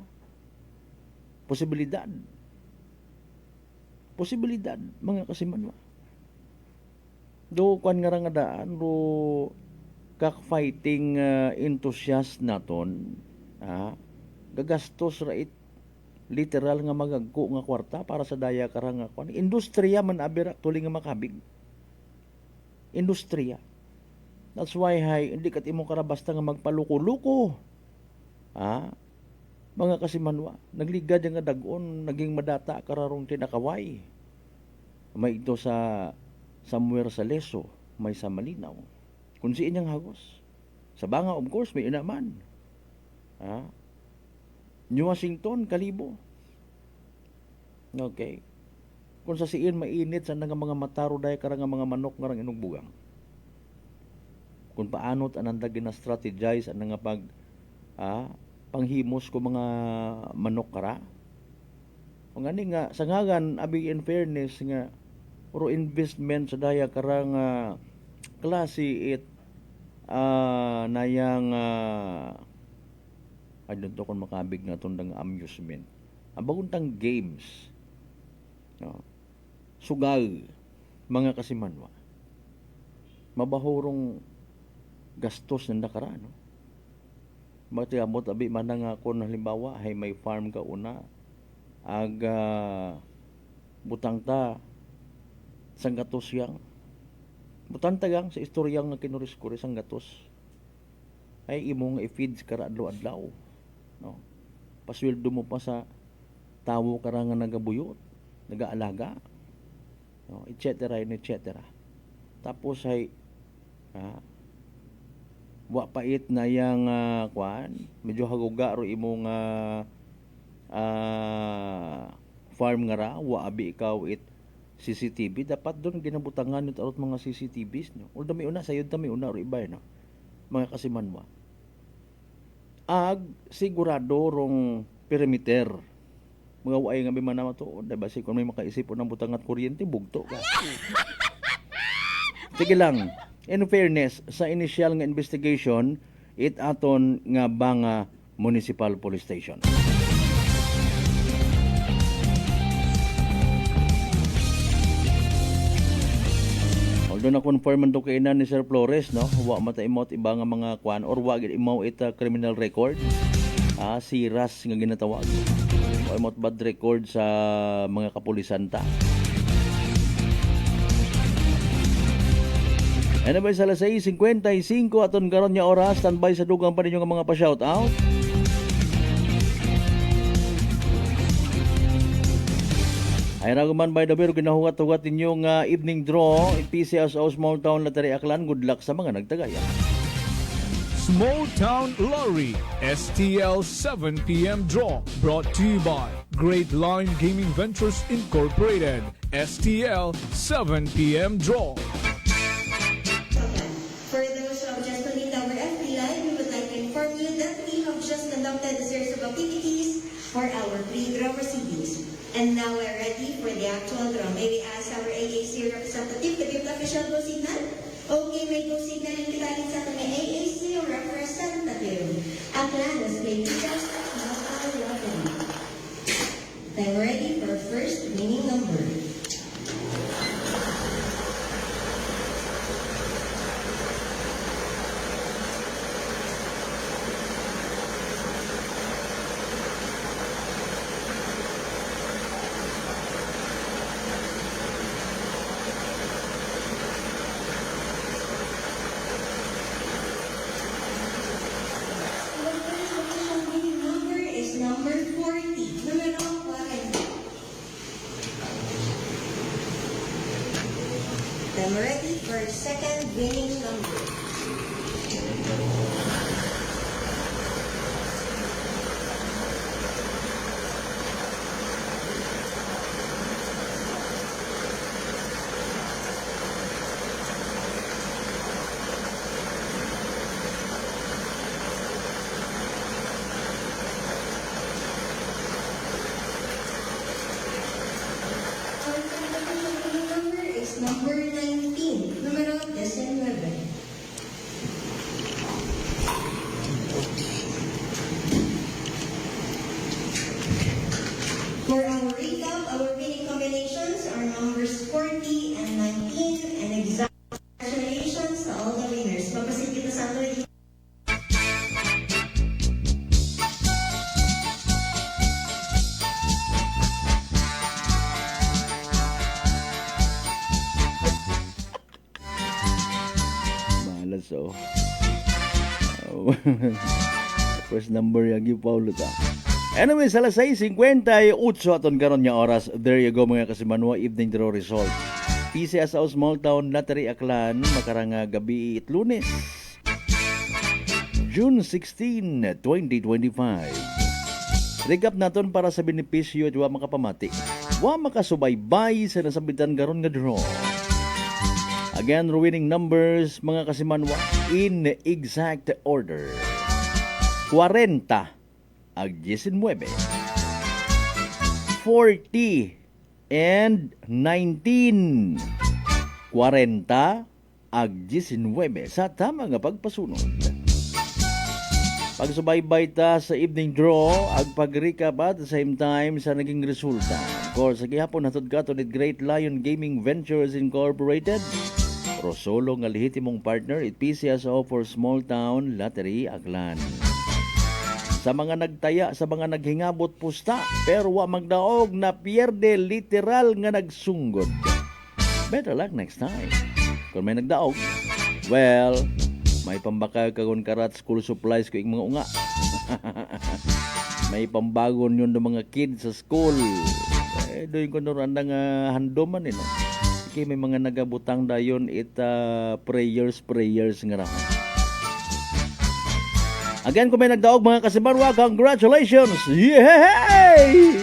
Posibilidad mga kasimanwa. Do kwan nga nga daan do kak-fighting enthusiast naton gagastos ra it literal nga magagko nga kwarta para sa daya karang nga kwan industriya man abira tuli nga makabig industriya. That's why hindi kat imo kara basta nga magpaluko-luko mga kasimanwa nagligad nga dagon naging madata kararong tinakaway may ito sa somewhere sa Leso, may sa Malinaw. Kung si inyang hagos. Sa Banga, of course, may inaman. New Washington, Kalibo. Okay. Kung sa siin, mainit sa nga mga mataro dahil karang mga manok nga inugbugang. Kung paanot ananda gina-strategize ang nga panghimos ko mga manok kara. Kung nga sa ngagan, abi in fairness nga, puro investment sa daya karang klase it nayang I don't know kung makabig na tundang amusement. Baguntang games. Sugal mga kasimanwa. Mabahurong gastos ng nakara, no? Mati amot abi man nga ako halimbawa hay may farm ka una butang ta sang gatos yang butan tagang sa istoryang nga kinuris-kuris ang gatos ay imong i-feeds kara adlaw-adlaw, no? Pasweldo mo pa sa tawo kara nga nagabuyot nagaalaga, no? etc. Tapos ay wa pait na yang medyo haguga ro imong farm nga ra wa abi ikaw CCTV dapat doon ginabutangan nito arot mga CCTVs, no? Ulda may una sayod ta may una ro iba, no? Mga kasimanwa. ag sigurado rong perimeter. Mga way nga may manama to, diba? Si kung may makaisip po ng butang at kuryente, bugto ka. Sige lang, in fairness, sa initial nga investigation, it aton nga Banga Municipal Police Station. Although na-confirm man to kainan ni Sir Flores, no? Wa mataimot iba nga mga kwan or wa gid imaw ita criminal record. Si Ras nga ginatawag. Wa imot bad record sa mga kapulisan ta. Anyway, sa 6:55 aton karon nya oras, standby sa dugang pa ninyo nga mga pa-shout out. Ay raguman by the way, ginahugat-hugat ninyo nga evening draw in PCSO Small Town Lottery Aklan. Good luck sa mga nagtagaya. Small Town Lottery STL 7 p.m. draw brought to you by Great Line Gaming Ventures Incorporated. STL 7 p.m. draw. For those who have just tuned our FB Live, we would like to inform you that we have just conducted a series of activities for our pre-draw proceedings. And now we're ready for the actual draw. May we ask our AAC representative to give the official go signal? Okay, may go signal yung kitalit sa ating AAC representative. Aklanos, may just not our lottery. Then we're ready for first winning number. Number 40, numero 40. Then we're ready for second winning number. Number 19, numero 19. For our recap, our winning combinations are numbers 40 and 19, and exact congratulations to all the winners. Mapasit kita sa ato. So, first number yung Paulo ta. Anyway, sa 6:58 aton karon nya oras. There you go mga kasimanwa, evening draw result. PCSO Small Town Lottery Aklan, makaranga gabi it Lunes, June 16, 2025. Recap naton para sa benepisyo at wa makapamati. Wa makasubaybay sa nasabitan karon nga draw. Again, winning numbers, mga kasimanwa, in exact order. 40 ag 19. 40 and 19. 40 ag 19 sa tama nga pagpasunod. Pagsubaybay ta sa evening draw, ag pag-recap at the same time sa naging resulta. Of course, sa gihapon hatod katon ni Great Lion Gaming Ventures Incorporated. Rosolo nga lehitimong partner it PCSO for Small Town Lottery Aklan. Sa mga nagtaya, sa mga naghingabot pusta, pero wa magdaog na pierde literal nga nagsunggod. Better luck next time. Kung may nagdaog, well, may pambaka kagon karat school supplies ko yung mga unga. May pambagon yun ng mga kids sa school. Doon ko noranda nga handoman no? Kaya may mga nagabutang dayon prayers nga raman. Again, kung may nagdaog mga kasimarwa, congratulations! Yay!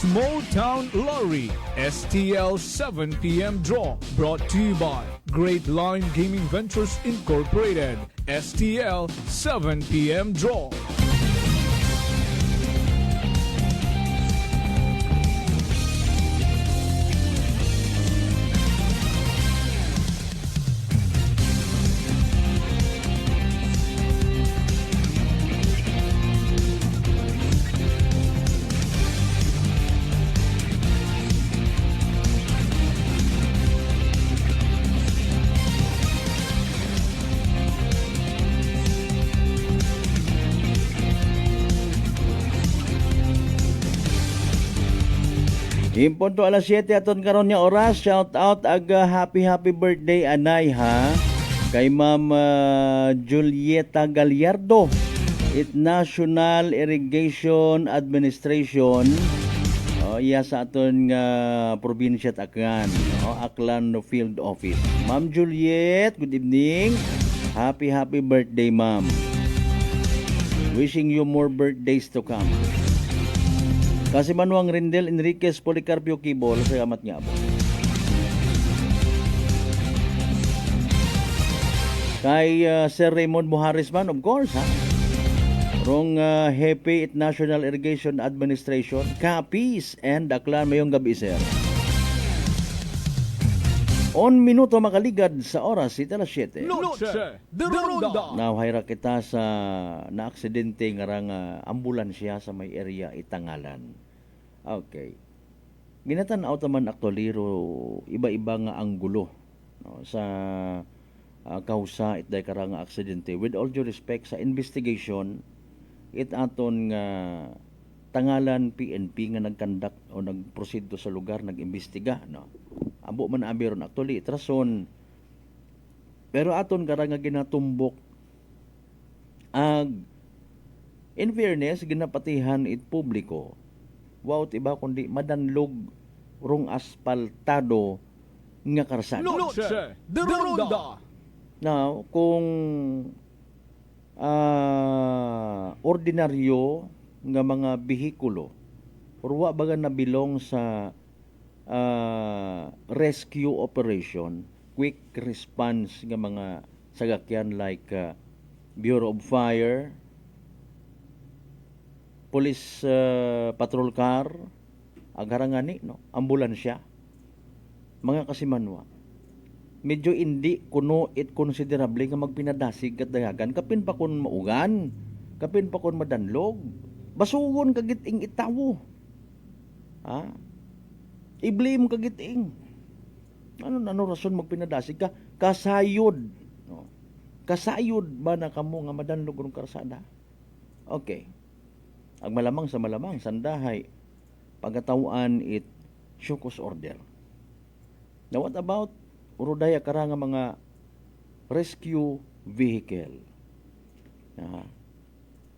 Small Town Lottery STL 7 p.m. draw brought to you by Great Line Gaming Ventures Incorporated, STL 7 p.m. draw. Impunto alas 7 aton karon nya oras. Shout out aga happy birthday anay ha kay Ma'am Julieta Gallardo it National Irrigation Administration. Iya sa aton nga probinsya Aklan, Aklan Field Office. Ma'am Juliet, good evening. Happy birthday, ma'am. Wishing you more birthdays to come. Kasi Manuang Rindel Enriquez Policarpio Kibol, salamat nga po. Kay Sir Raymond Muharis man, of course, ha? Rong Hepe at National Irrigation Administration, Capiz and Aklan, mayong gabi, sir. On minuto makaligad sa oras, ita alas 7. Nawhayra kita sa na-aksidente nga ambulansya sa may area Itangalan. Okay. Ginatanaw taman actually iba-iba nga anggulo sa kausa itday karang aksidente. With all due respect sa investigation, it aton nga Tangalan PNP nga nagkandak o nagprosedo sa lugar, nag-imbestiga, no. Abo man abiron actually trason. Pero aton karang nga ginatumbok in fairness ginapatihan it publiko. Wow, iba kundi madanlog rong aspaltado nga karsada. Now, kung ordinaryo nga mga bihikulo or wa baga nabilong sa rescue operation, quick response nga mga sagakyan like Bureau of Fire, police patrol car, agarangani, no, ambulansya, mga kasimanwa. Medyo hindi kuno it considerable nga magpinadasig kat dayagan, kapin pa kun maugan, kapin pa kun madanlog, basugon kagiting itawo. Ha? I-blame kagiting. Ano rason magpinadasig ka? Kasayod. No? Kasayod ba na kamo nga madanlog ng karsada? Okay. Ang malamang sa malamang, sandahay, pagkatawaan it shukos order. Now what about urudaya karang mga rescue vehicle?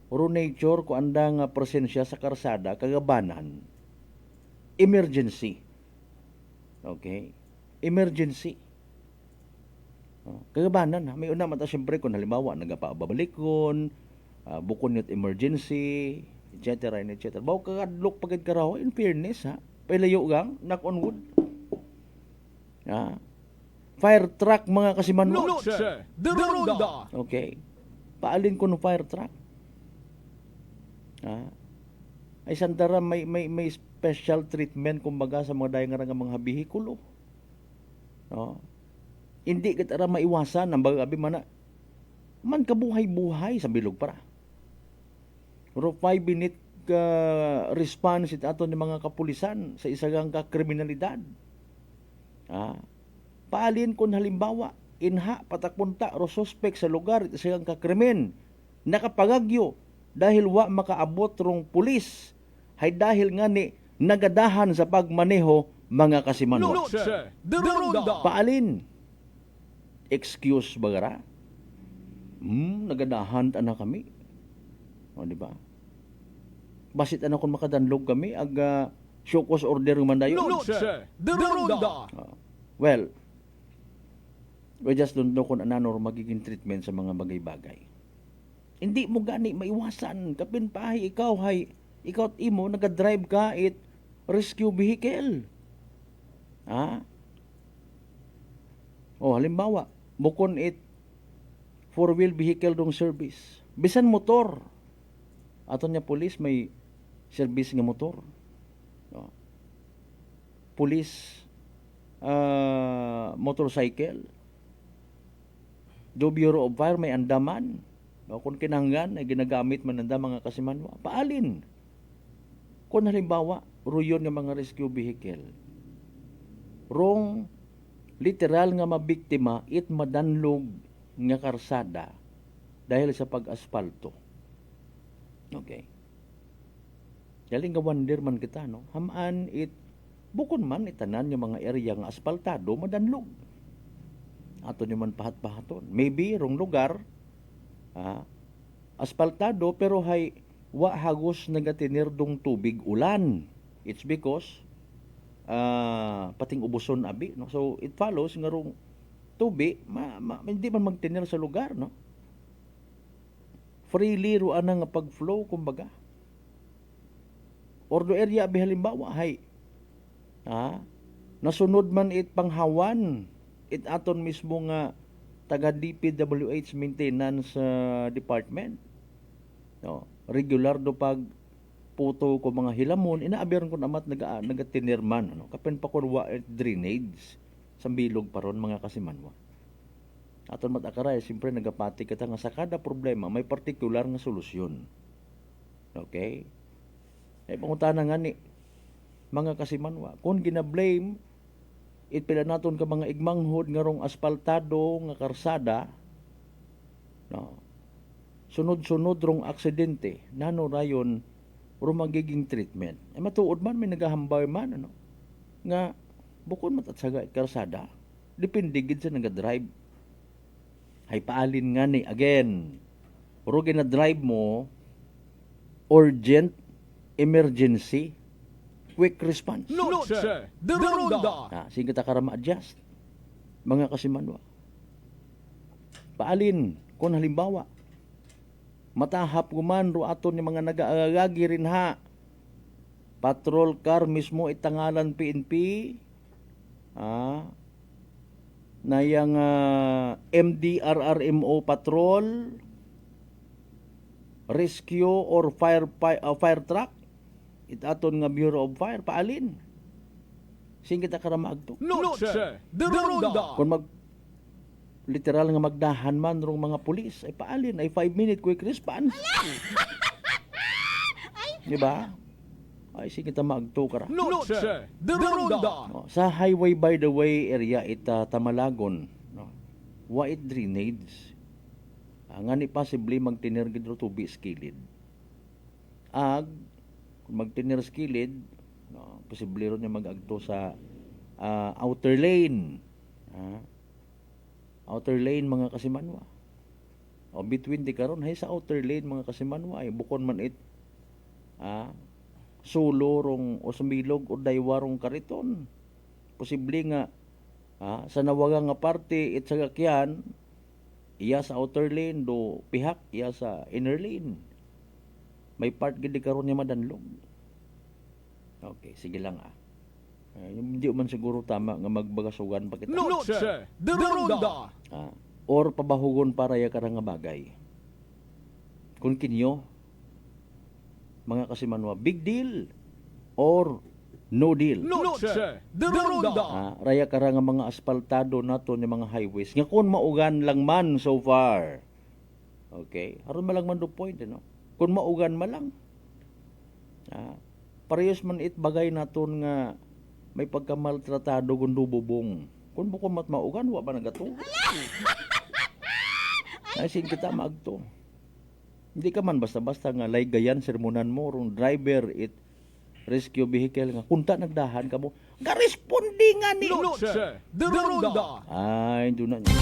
Uro nature ko anda nga presensya sa karsada, kagabanan, emergency. Okay? Emergency. Kagabanan, may una mata siyempre kung halimbawa nagapababalikon, bukon yun emergency, etc. etc. Bawa kakadlok pagid karaho, in fairness, ha? Pailayo gang, knock on wood. Fire truck mga kasimanlo. Okay. Paalin ko no fire truck. Ay santara may special treatment kumbaga sa mga dayang nga mga bihikulo. No? Hindi kita maiwasan ang bagabi man kabuhay-buhay sa bilog para. Pero 5-minute response it ato ni mga kapulisan sa isagang kriminalidad. Paalin kung halimbawa inha patakpunta ro suspect sa lugar it isagang kakrimen nakapagagyo dahil wa makaabot rong pulis hay dahil nga ni nagadahan sa pagmaneho mga kasimanwa. Paalin excuse bagara nagadahan ta na kami, o di ba, basit ana kung makadanlog kami aga shukos order man dayon. Well, we just don't know kung anano magiging treatment sa mga bagay-bagay. Hindi mo gani maiwasan kapin pahay ikaw at imo nagadrive ka it rescue vehicle. O halimbawa, bukon it four-wheel vehicle dong service. Bisan motor. Ato niya pulis may service nga motor. No? Pulis motorcycle. Do Bureau of Fire may andaman. No? Kung kinahanglan ay ginagamit man anda mga kasimanwa. Paalin. Kung halimbawa, ruyon nga mga rescue vehicle. Rong literal nga mabiktima it madanlog nga karsada dahil sa pag-aspalto. Okay. Galing nga wonder man kita, no? Hamaan it bukon man itanan yung mga area nga aspaltado madanlog. Ato nyo man pahat-pahaton. Maybe rong lugar aspaltado pero hay wa hagos nagatinirdong tubig ulan. It's because pating ubuson abi, no? So it follows nga rong tubig hindi man magtinir sa lugar, no? Freely ro ana nga pag-flow kumbaga. Ordo area abi halimbawa hay nasunod man it panghawan it aton mismo nga taga DPWH maintenance department, no? Regular do pag puto ko mga hilamon inaabiron ko namat nagatinirman, ano? Kapen pa kun wa drainage sa bilog paron mga kasimanwa. Aton matakaray siyempre nagapati kita nga sa kada problema may partikular nga solusyon. Okay? Pangutana nga ni mga kasimanwa, kung gina-blame it pila naton ka mga igmanghod nga rong aspaltado nga karsada, no? Sunod-sunod rong aksidente nano rayon rong magiging treatment. Matuod man may nagahambay man, ano? Nga bukod matatsaga karsada, depende gid sa naga-drive. Hay paalin nga ni again. Ro gina-drive mo urgent, emergency, quick response. Noche de Ronda. Sige kita kara ma-adjust. Mga kasimanwa. Paalin kung halimbawa matahap guman ro aton yung mga nag-aagagi rin ha. Patrol car mismo itangalan PNP. Na yung MDRRMO patrol, rescue or fire truck. It aton nga Bureau of Fire paalin. Sing kita kara maagto. Noche de Ronda. Kung literal nga magdahan man rong mga pulis ay paalin ay 5-minute quick response. Di ba? Ay sige kita maagto kara. Noche de Ronda. Sa highway by the way area ita Tamalagon, no? Wa it drainage. Nga ni possibly magtinir gid ro tubi skilid. Kung magtinir skilid, no, posible ron niya mag-agto sa outer lane. Outer lane mga kasimanwa. O between di karon hay sa outer lane mga kasimanwa ay bukon man it sulo rong o sumilog o daywa rong kariton. Posible nga sa nawagang nga parte it sa kakyan iya sa outer lane do pihak iya sa inner lane. May part gid karon niya madanlog. Okay, sige lang hindi man siguro tama nga magbagasugan pa kita. Noche de Ronda. Or pabahugon para ya karang nga bagay. Kung kinyo mga kasimanwa, big deal or no deal. Noche de Ronda. Raya karang nga mga aspaltado nato ni mga highways nga kun maugan lang man so far. Okay, aron malang man do point, no? Kung maugan malang. Parehas man it bagay naton nga may pagkamaltratado kundo bubong. Kung bukod maugan, wa ba nagato? Nasin kita maagto. Hindi ka man basta-basta nga laygayan sermonan mo rong driver it rescue vehicle nga kunta nagdahan ka mo. Ga-respondi nga ni. Noche de Ronda. Ay, doon na niya.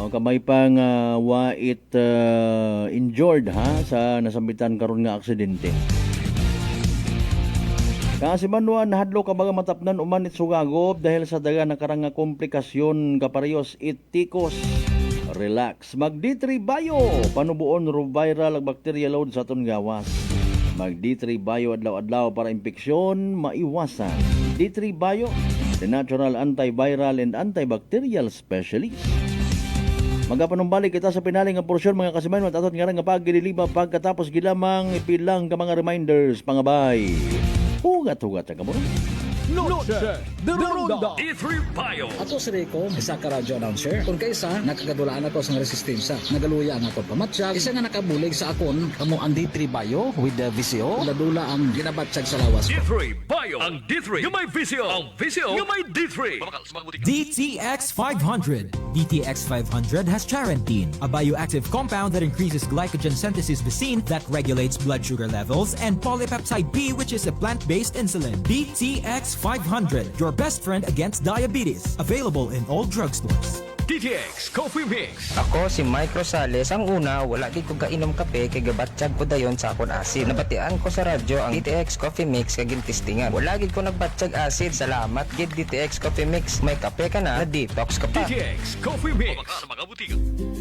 Kamay pang wa it injured sa nasambitan karon nga aksidente. Kasi manwa nahadlo ka baga matapnan uman it sugagob dahil sa daga nakarang nga komplikasyon kaparehos it tikos Relax. Mag D3 Bio. Panubuon ro viral ang bacteria load sa aton gawas. Mag D3 Bio adlaw-adlaw para impeksyon maiwasan. D3 Bio, the natural antiviral and antibacterial specialist. Magapanumbalik kita sa pinaling nga porsyon mga kasimayon at aton nga nga pagdililiba pagkatapos gilamang ipilang ka mga reminders pangabay. Hugat-hugat sa kamo. Noche de Ronda. D3 Bio. Ato si Rico, isa ka radio announcer. Kung kaysa, nakagadulaan ako sa resistensya. Nagaluya ang ako pamatsyag. Isa nga nakabulig sa akon, kamo ang D3 Bio with the VCO. Ladula ang ginabatsyag sa lawas ko. D3 Bio. Ang D3 yung may VCO. Ang VCO yung may D3. DTX 500. DTX 500 has charantine, a bioactive compound that increases glycogen synthesis basine that regulates blood sugar levels, and polypeptide B, which is a plant-based insulin. DTX 500, your best friend against diabetes. Available in all drugstores. DTX Coffee Mix. Ako si Mike Rosales. Ang una, wala di ko kainom kape kay gabatsyag ko dayon sa akon acid. Nabatian ko sa radyo ang DTX Coffee Mix kay gintistingan. Wala gid ko nagbatsyag acid. Salamat gid DTX Coffee Mix. May kape ka na detox ka pa. DTX Coffee Mix.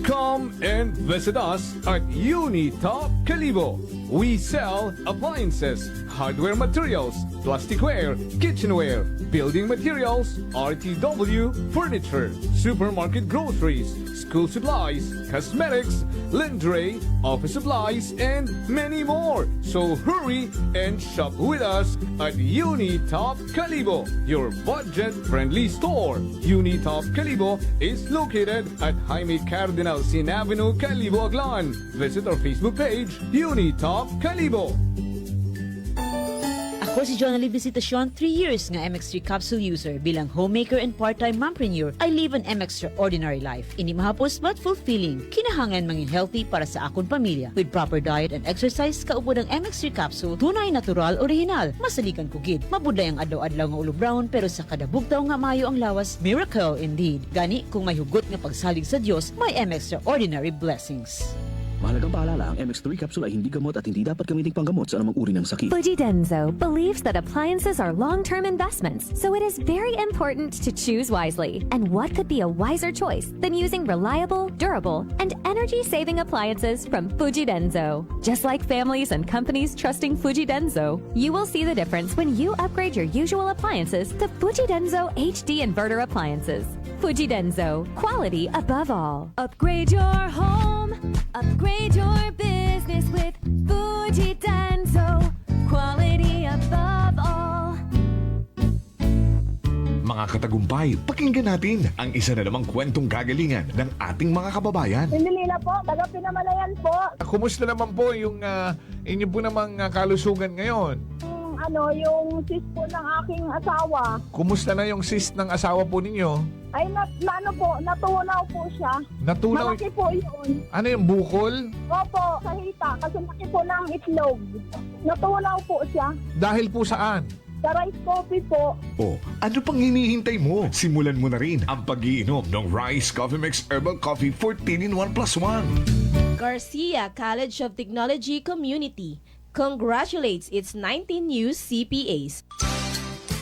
Come and visit us at Unitop Calibo. We sell appliances, hardware materials, plasticware, kitchenware, building materials, RTW, furniture, supermarket groceries, school supplies, cosmetics, lingerie, office supplies, and many more. So hurry and shop with us at Unitop Calibo, your budget-friendly store. Unitop Calibo is located at Jaime Cardinal Sin Avenue, Calibo, Aglan. Visit our Facebook page, Unitop Calibo. Ako si Jonalyn Visitacion, 3 years nga MX3 capsule user. Bilang homemaker and part-time mompreneur, I live an extraordinary life. Ini mahapos but fulfilling. Kinahangan mangin healthy para sa akon pamilya. With proper diet and exercise, kaupod ang MX3 capsule, tunay, natural, original. Masalikan ko gid. Mabuday ang adlaw-adlaw nga ulo brown, pero sa kada bugtaw nga mayo ang lawas, miracle indeed. Gani, kung may hugot nga pagsalig sa Dios, may extraordinary blessings. Mahalagang paalala, ang MX3 capsule ay hindi gamot at hindi dapat gamiting panggamot sa anumang uri ng sakit. Fujidenzo believes that appliances are long-term investments, so it is very important to choose wisely. And what could be a wiser choice than using reliable, durable, and energy-saving appliances from Fujidenzo? Just like families and companies trusting Fujidenzo, you will see the difference when you upgrade your usual appliances to Fujidenzo HD inverter appliances. Fujidenzo, quality above all. Upgrade your home, upgrade your business with Fujidenzo, quality above all. Mga katagumpay, pakinggan natin ang isa na namang kwentong kagalingan ng ating mga kababayan. Pindilila po, taga Pinamalayan po. Kumusta naman po yung inyo po namang kalusugan ngayon? Yung cyst po ng aking asawa. Kumusta na yung cyst ng asawa po ninyo? Ay, natunaw po siya. Natunaw? Malaki po yun. Ano yung bukol? Opo, sa hita. Kasi laki po ng itlog. Natunaw po siya. Dahil po saan? Sa rice coffee po. Oh, ano pang hinihintay mo? Simulan mo na rin ang pag-iinom ng Rice Coffee Mix Herbal Coffee 14 in 1 + 1. Garcia College of Technology Community congratulates its 19 new CPAs.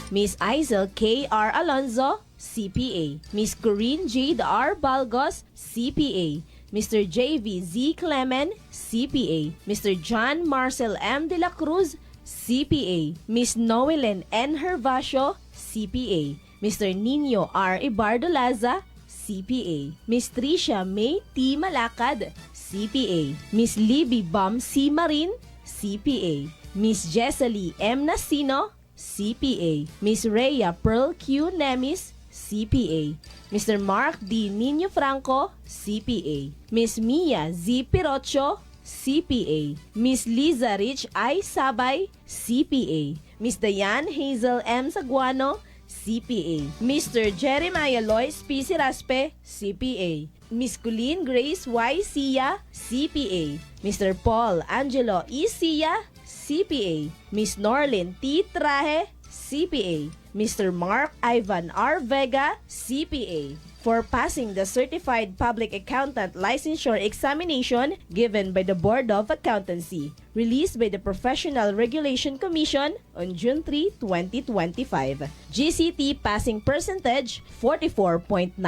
Miss Aizel K.R. Alonzo, CPA. Miss Corinne J. R. Balgos, CPA. Mr. J.V. Z. Clemen, CPA. Mr. John Marcel M. De La Cruz, CPA. Miss Noelen N. Hervasio, CPA. Mr. Nino R. Ibardolaza, CPA. Miss Tricia May T. Malakad, CPA. Miss Libby Bam C. Marin, CPA. Miss Jesselie M. Nasino, CPA. Miss Rhea Pearl Q. Nemis, CPA. Mr. Mark D. Nino Franco, CPA. Miss Mia Z. Pirocho, CPA. Miss Liza Rich I. Sabay, CPA. Miss Diane Hazel M. Saguano, CPA. Mr. Jeremiah Lois P. Siraspe, CPA. Miss Colleen Grace Y. Sia, CPA. Mr. Paul Angelo E. Sia, CPA. Miss Norlin T. Trahe, CPA. Mr. Mark Ivan R. Vega, CPA. for passing the Certified Public Accountant Licensure Examination given by the Board of Accountancy, released by the Professional Regulation Commission on June 3, 2025. GCT passing percentage 44.19%.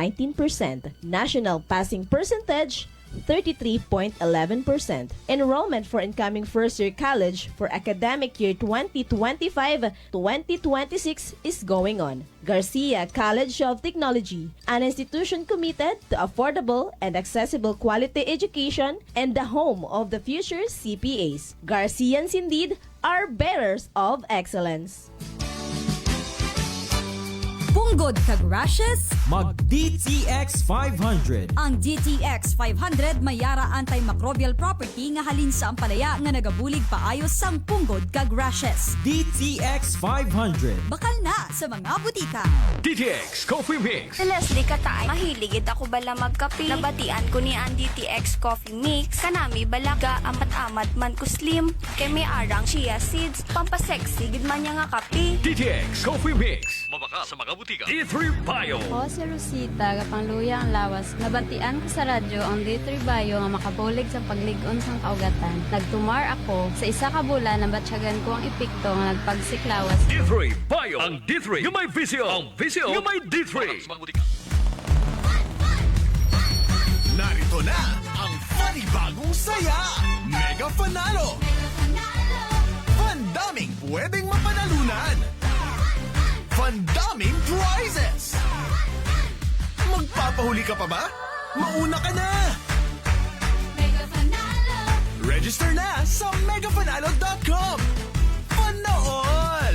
National passing percentage 33.11%. Enrollment for incoming first-year college for academic year 2025-2026 is going on. Garcia College of Technology, an institution committed to affordable and accessible quality education and the home of the future CPAs. Garcians indeed are bearers of excellence. Punggod kag rashes, Mag DTX 500. ang DTX 500 may yara antimicrobial property nga halin sa ampalaya nga nagabulig paayos sang punggod kag rashes. DTX 500. Bakal na sa mga butika. DTX Coffee Mix. Si Leslie Katay, mahiligid ako bala magkape. Nabatian ko ni ang DTX Coffee Mix. Kanami balaga amat-amat man ko slim. Kay may arang chia seeds. Pampasexy gid man niya nga kape. DTX Coffee Mix. Mabaka sa mga butika. D3 Bio. Ako si Rosita, kapangluya ang lawas. Nabatian ko sa radyo ang D3 Bio nga makabulig sa pagligon sang kaugatan. Nagtumar ako. Sa isa ka bulan, nabatsyagan ko ang epekto nga nagpagsiklawas. D3 Bio. Ang D3 yung may visyo. Ang visyo yung may D3. Narito na ang panibagong saya. Mega Panalo. Pandaming pwedeng mapanalunan. Pandaming prizes. Magpapahuli ka pa ba? Mauna ka na. Register na sa megapanalo.com. Panool!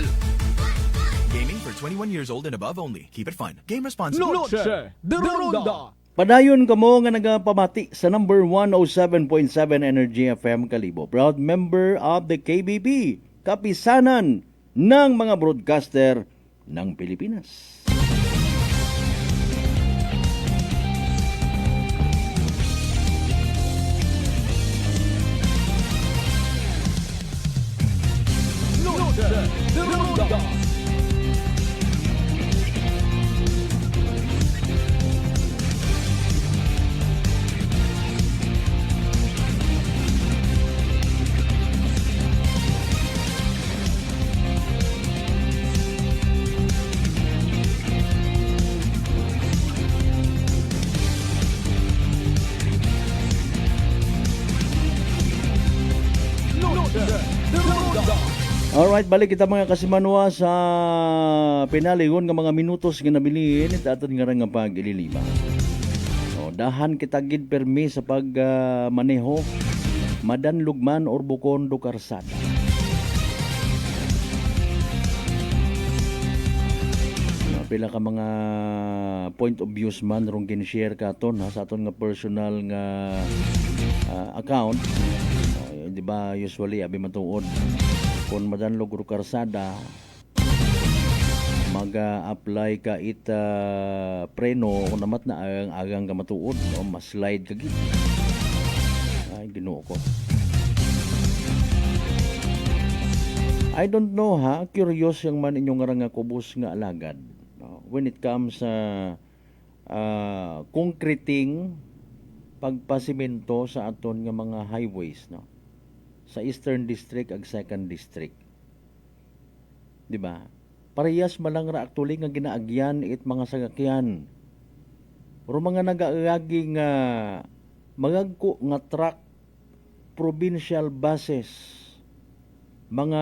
Gaming for 21 years old and above only. Keep it fun. Game responsibly. Noche de Ronda. Padayon kamo nga nagapamati sa number 107.7 Energy FM Kalibo. Proud member of the KBP, kapisanan ng mga broadcaster ng Pilipinas. Noche de Ronda. Alright, balik kita mga kasimanwa sa pinaligon nga mga minutos nga nabilin at aton nga nga pag-ililima. O, dahan kita gid permi sa pag-maneho, madanlugman or bukon do karsada. Pila ka mga point of views man rong kin-share katon ha, sa aton nga personal nga account. Di ba usually abi matuod kung madanlog ro karsada mag-apply ka ita preno kung namat na agang ka matuod o mas-slide ka gid. Ay Ginoo ko. I don't know ha, curious yung man inyong nga kubos nga alagad when it comes sa concreting pagpasimento sa aton nga mga highways, no, sa Eastern District ag Second District. Di ba? Parehas malang ra actually nga ginaagyan it mga sasakyan. Pero mga nagaagi nga magagko nga truck, provincial buses, mga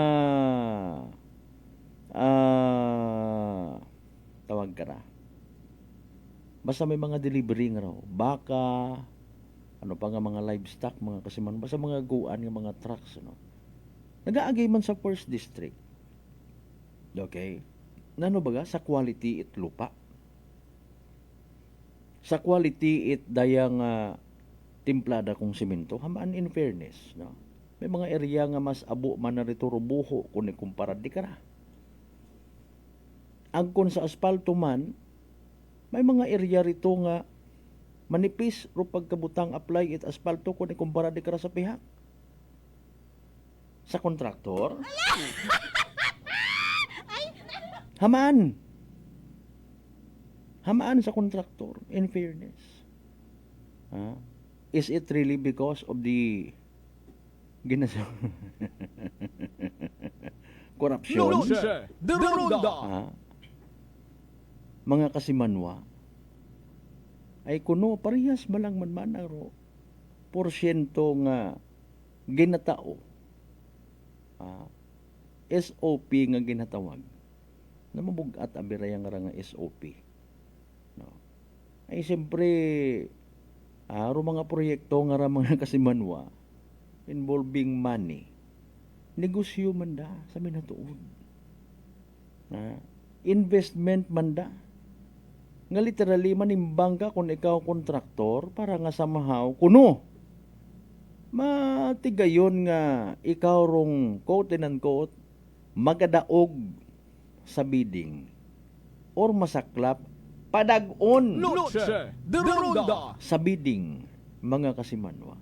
tawag ka na. Basta may mga delivery nga raw. Baka, ano pa nga mga livestock, mga kasiman, basta mga guan nga mga trucks, ano. Nagaagay man sa First District. Okay? Nano baga? Sa quality it lupa. Sa quality it dayang timplada kong simento. Hamaan in fairness, no? May mga area nga mas abo man na rito rubuho kung ikumpara di ka na. Agkon sa asfalto man, may mga area rito nga manipis ro pagkabutang apply it asfalto kung ikumpara di ka sa pihak. Sa kontraktor, hamaan. Hamaan sa kontraktor, in fairness. Is it really because of the corruption? Noche de Ronda. Mga kasimanwa, ay kuno parehas malang man aro porsyento nga ginatao. SOP nga ginatawag. Na mabugat abiraya nga nga SOP. No. Ay siyempre, mga proyekto nga mga kasimanwa involving money. Negosyo man da sa minatuod. Investment man da. Nga literally manimbang ka kung ikaw kontraktor para nga samahaw kuno. Matigayon nga ikaw rong quote and unquote magadaog sa bidding or masaklap padag-on Noche de Ronda. sa bidding, mga kasimanwa.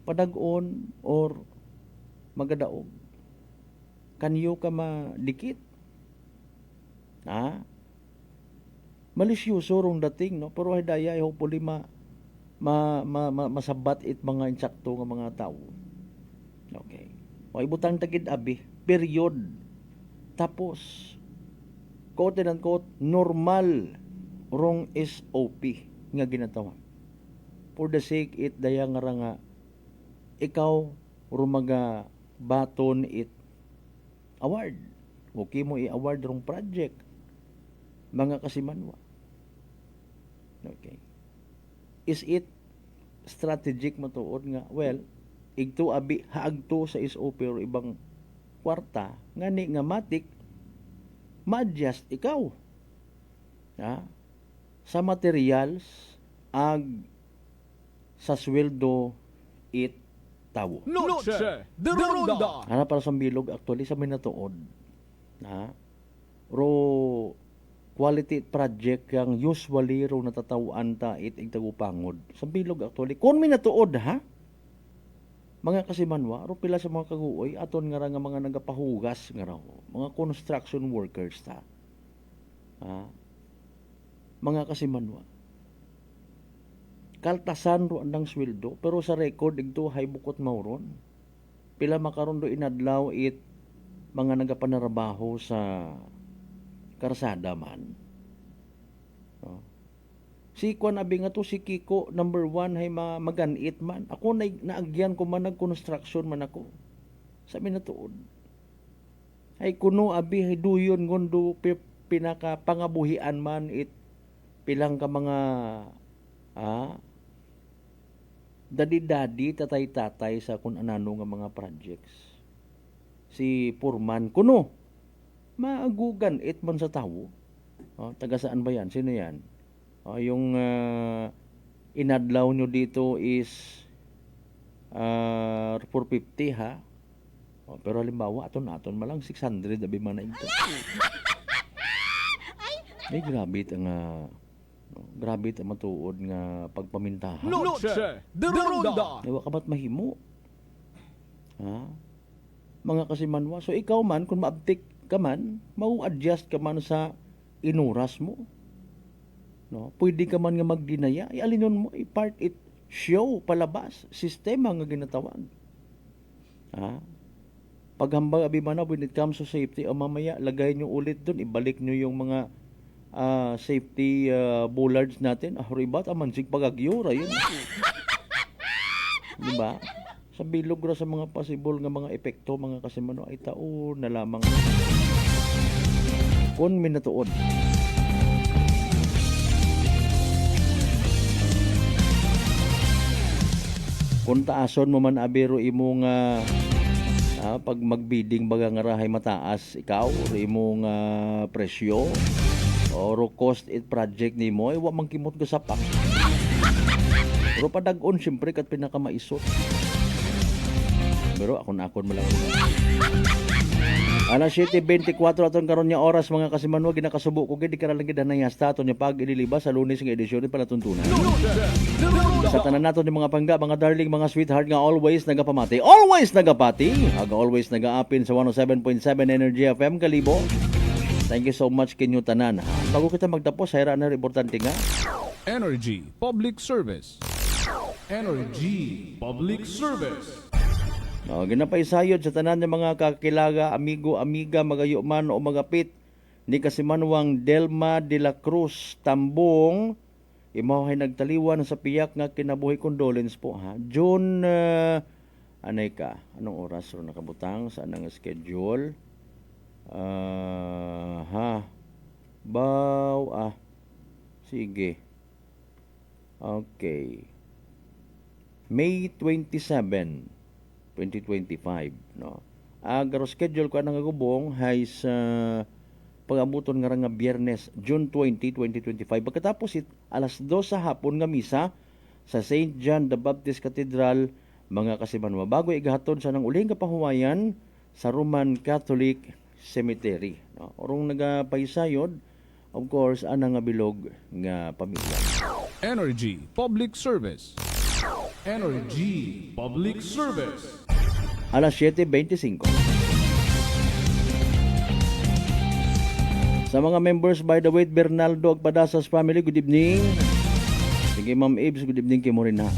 Padag-on or magadaog. Kanyo ka madikit. Malisyoso rong dating, no? Pero ay daya, hopefully masabat it mga insakto nga mga tao. Okay. O ibutang tagid abi, period. Tapos, quote and unquote, normal rong SOP nga ginatawag. For the sake it daya nga ikaw rumaga baton it award. Okay mo i-award rong project. Mga kasimanwa. Okay. Is it strategic matuod nga? Well, igto abi haagto sa SOP or ibang kwarta ngani nga matik ma-adjust ikaw sa materials ag sa sweldo it tawo. Noche de Ronda. Para sa bilog actually sa minatuod ro quality project yang usually ro natatawaan ta it igtagupangod sa bilog actually kun minatuod mga kasimanwa, ro pila sa mga kaguoy, aton nga mga nagapahugas nga raw, mga construction workers ta. Mga kasimanwa. Kaltasan ro andang sweldo, pero sa record igto hay bukot mauron. Pila makaron do inadlaw it mga nagapanarabaho sa karsada man. Si Kwan abi nga to si Kiko number 1 hay maganit man. Ako naagyan ko man nag-construction man ako. Sa minatuod. Hay kuno abi hay duyon ngondo pinaka pangabuhian man it pilang ka mga dadi-dadi tatay-tatay sa kun anano nga mga projects. Si Purman kuno maagugan it man sa tawo. Taga saan ba yan? Sino yan? Yung inadlaw nyo dito is 450 pero halimbawa aton malang 600 abi man na ito. Ay grabe ang matuod nga pagpamintahan. Noche de Ronda. Diwa ka ba't mahimo? Mga kasimanwa. So ikaw man kung maabtik ka man, mau-adjust ka man sa inuras mo. No, pwede ka man nga magdinaya, alinon mo i-part it show palabas, sistema nga ginatawag. Paghambag abi man when it comes to safety, o mamaya lagay nyo ulit doon, ibalik nyo yung mga safety bollards natin. Ribat amansig pagagyura yun. Diba? Sa bilog ra sa mga possible nga mga epekto, mga kasimano ay tao na lamang kun minatuod. Kung taason mo man abiro imong pag magbidding baga nga rahay mataas ikaw or imong presyo or cost it project nimo ay wa man kimot ka sapak. Pero padag-on siyempre kat pinakamaisot. Pero akon mo lang. Alas 7:24 aton karon nya oras mga kasimanwa ginakasubo ko gid karalang gid nangyasta aton nya pag ililibas sa Lunes nga edisyon palatuntunan. Sa tanan naton ni mga pangga, mga darling, mga sweetheart nga always nagapamati. Always nagapati. Always nagaapin sa 107.7 Energy FM Kalibo. Thank you so much kinyo tanan. Ha? Bago kita magtapos, hayra na importante nga. Energy Public Service. Energy Public Service. No, ginapaisayod sa tanan ng mga kakilaga, amigo, amiga, magayo man o magapit ni Kasimanwang Delma de la Cruz Tambong. Imahay nagtaliwan sa piyak nga kinabuhi, condolence po ha. June anay ka, anong oras ro nakabutang sa anang schedule? Sige. Okay. May 27, 2025, no. Agaro schedule ko anang gubong hay sa pag-abuton nga Biyernes, June 20, 2025. Pagkatapos alas 2 sa hapon nga misa sa St. John the Baptist Cathedral, mga Kasimanwa. Bago igahaton sa nang uling kapahuwayan sa Roman Catholic Cemetery. No? Orong nagapaisayod, of course, anang nga bilog nga pamilya. Energy Public Service. Energy Public Service. Alas 7:25. Sa mga members, by the way, Bernaldo Agpadasas family, good evening. Sige, Ma'am Ibs, good evening kay mo rin ha.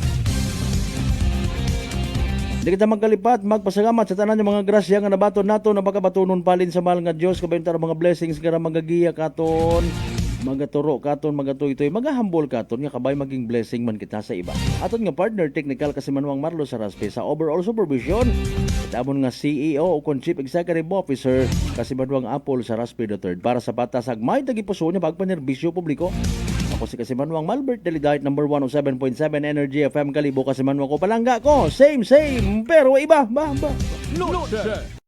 Hindi kita magkalipat, magpasalamat sa tanan ng mga grasya nga nabaton nato na makabatunon palin sa mahal nga Diyos, kabayuntar mga blessings nga magagiya katon, magaturo katon, magatoy-toy, magahambol katon, nga kabay maging blessing man kita sa iba. Aton nga partner, technical Kasimanwang Marlo Saraspe sa overall supervision. Kitamon nga CEO o Chief Executive Officer Kasimanwang Apple Saraspe III. Para sa batas agmay tagipuso niya pagpanerbisyo publiko. Ako si Kasimanwang Malbert Delidite, number 107.7 Energy FM Kalibo. Kasimanwang ko palangga ko. Same, pero iba. Noche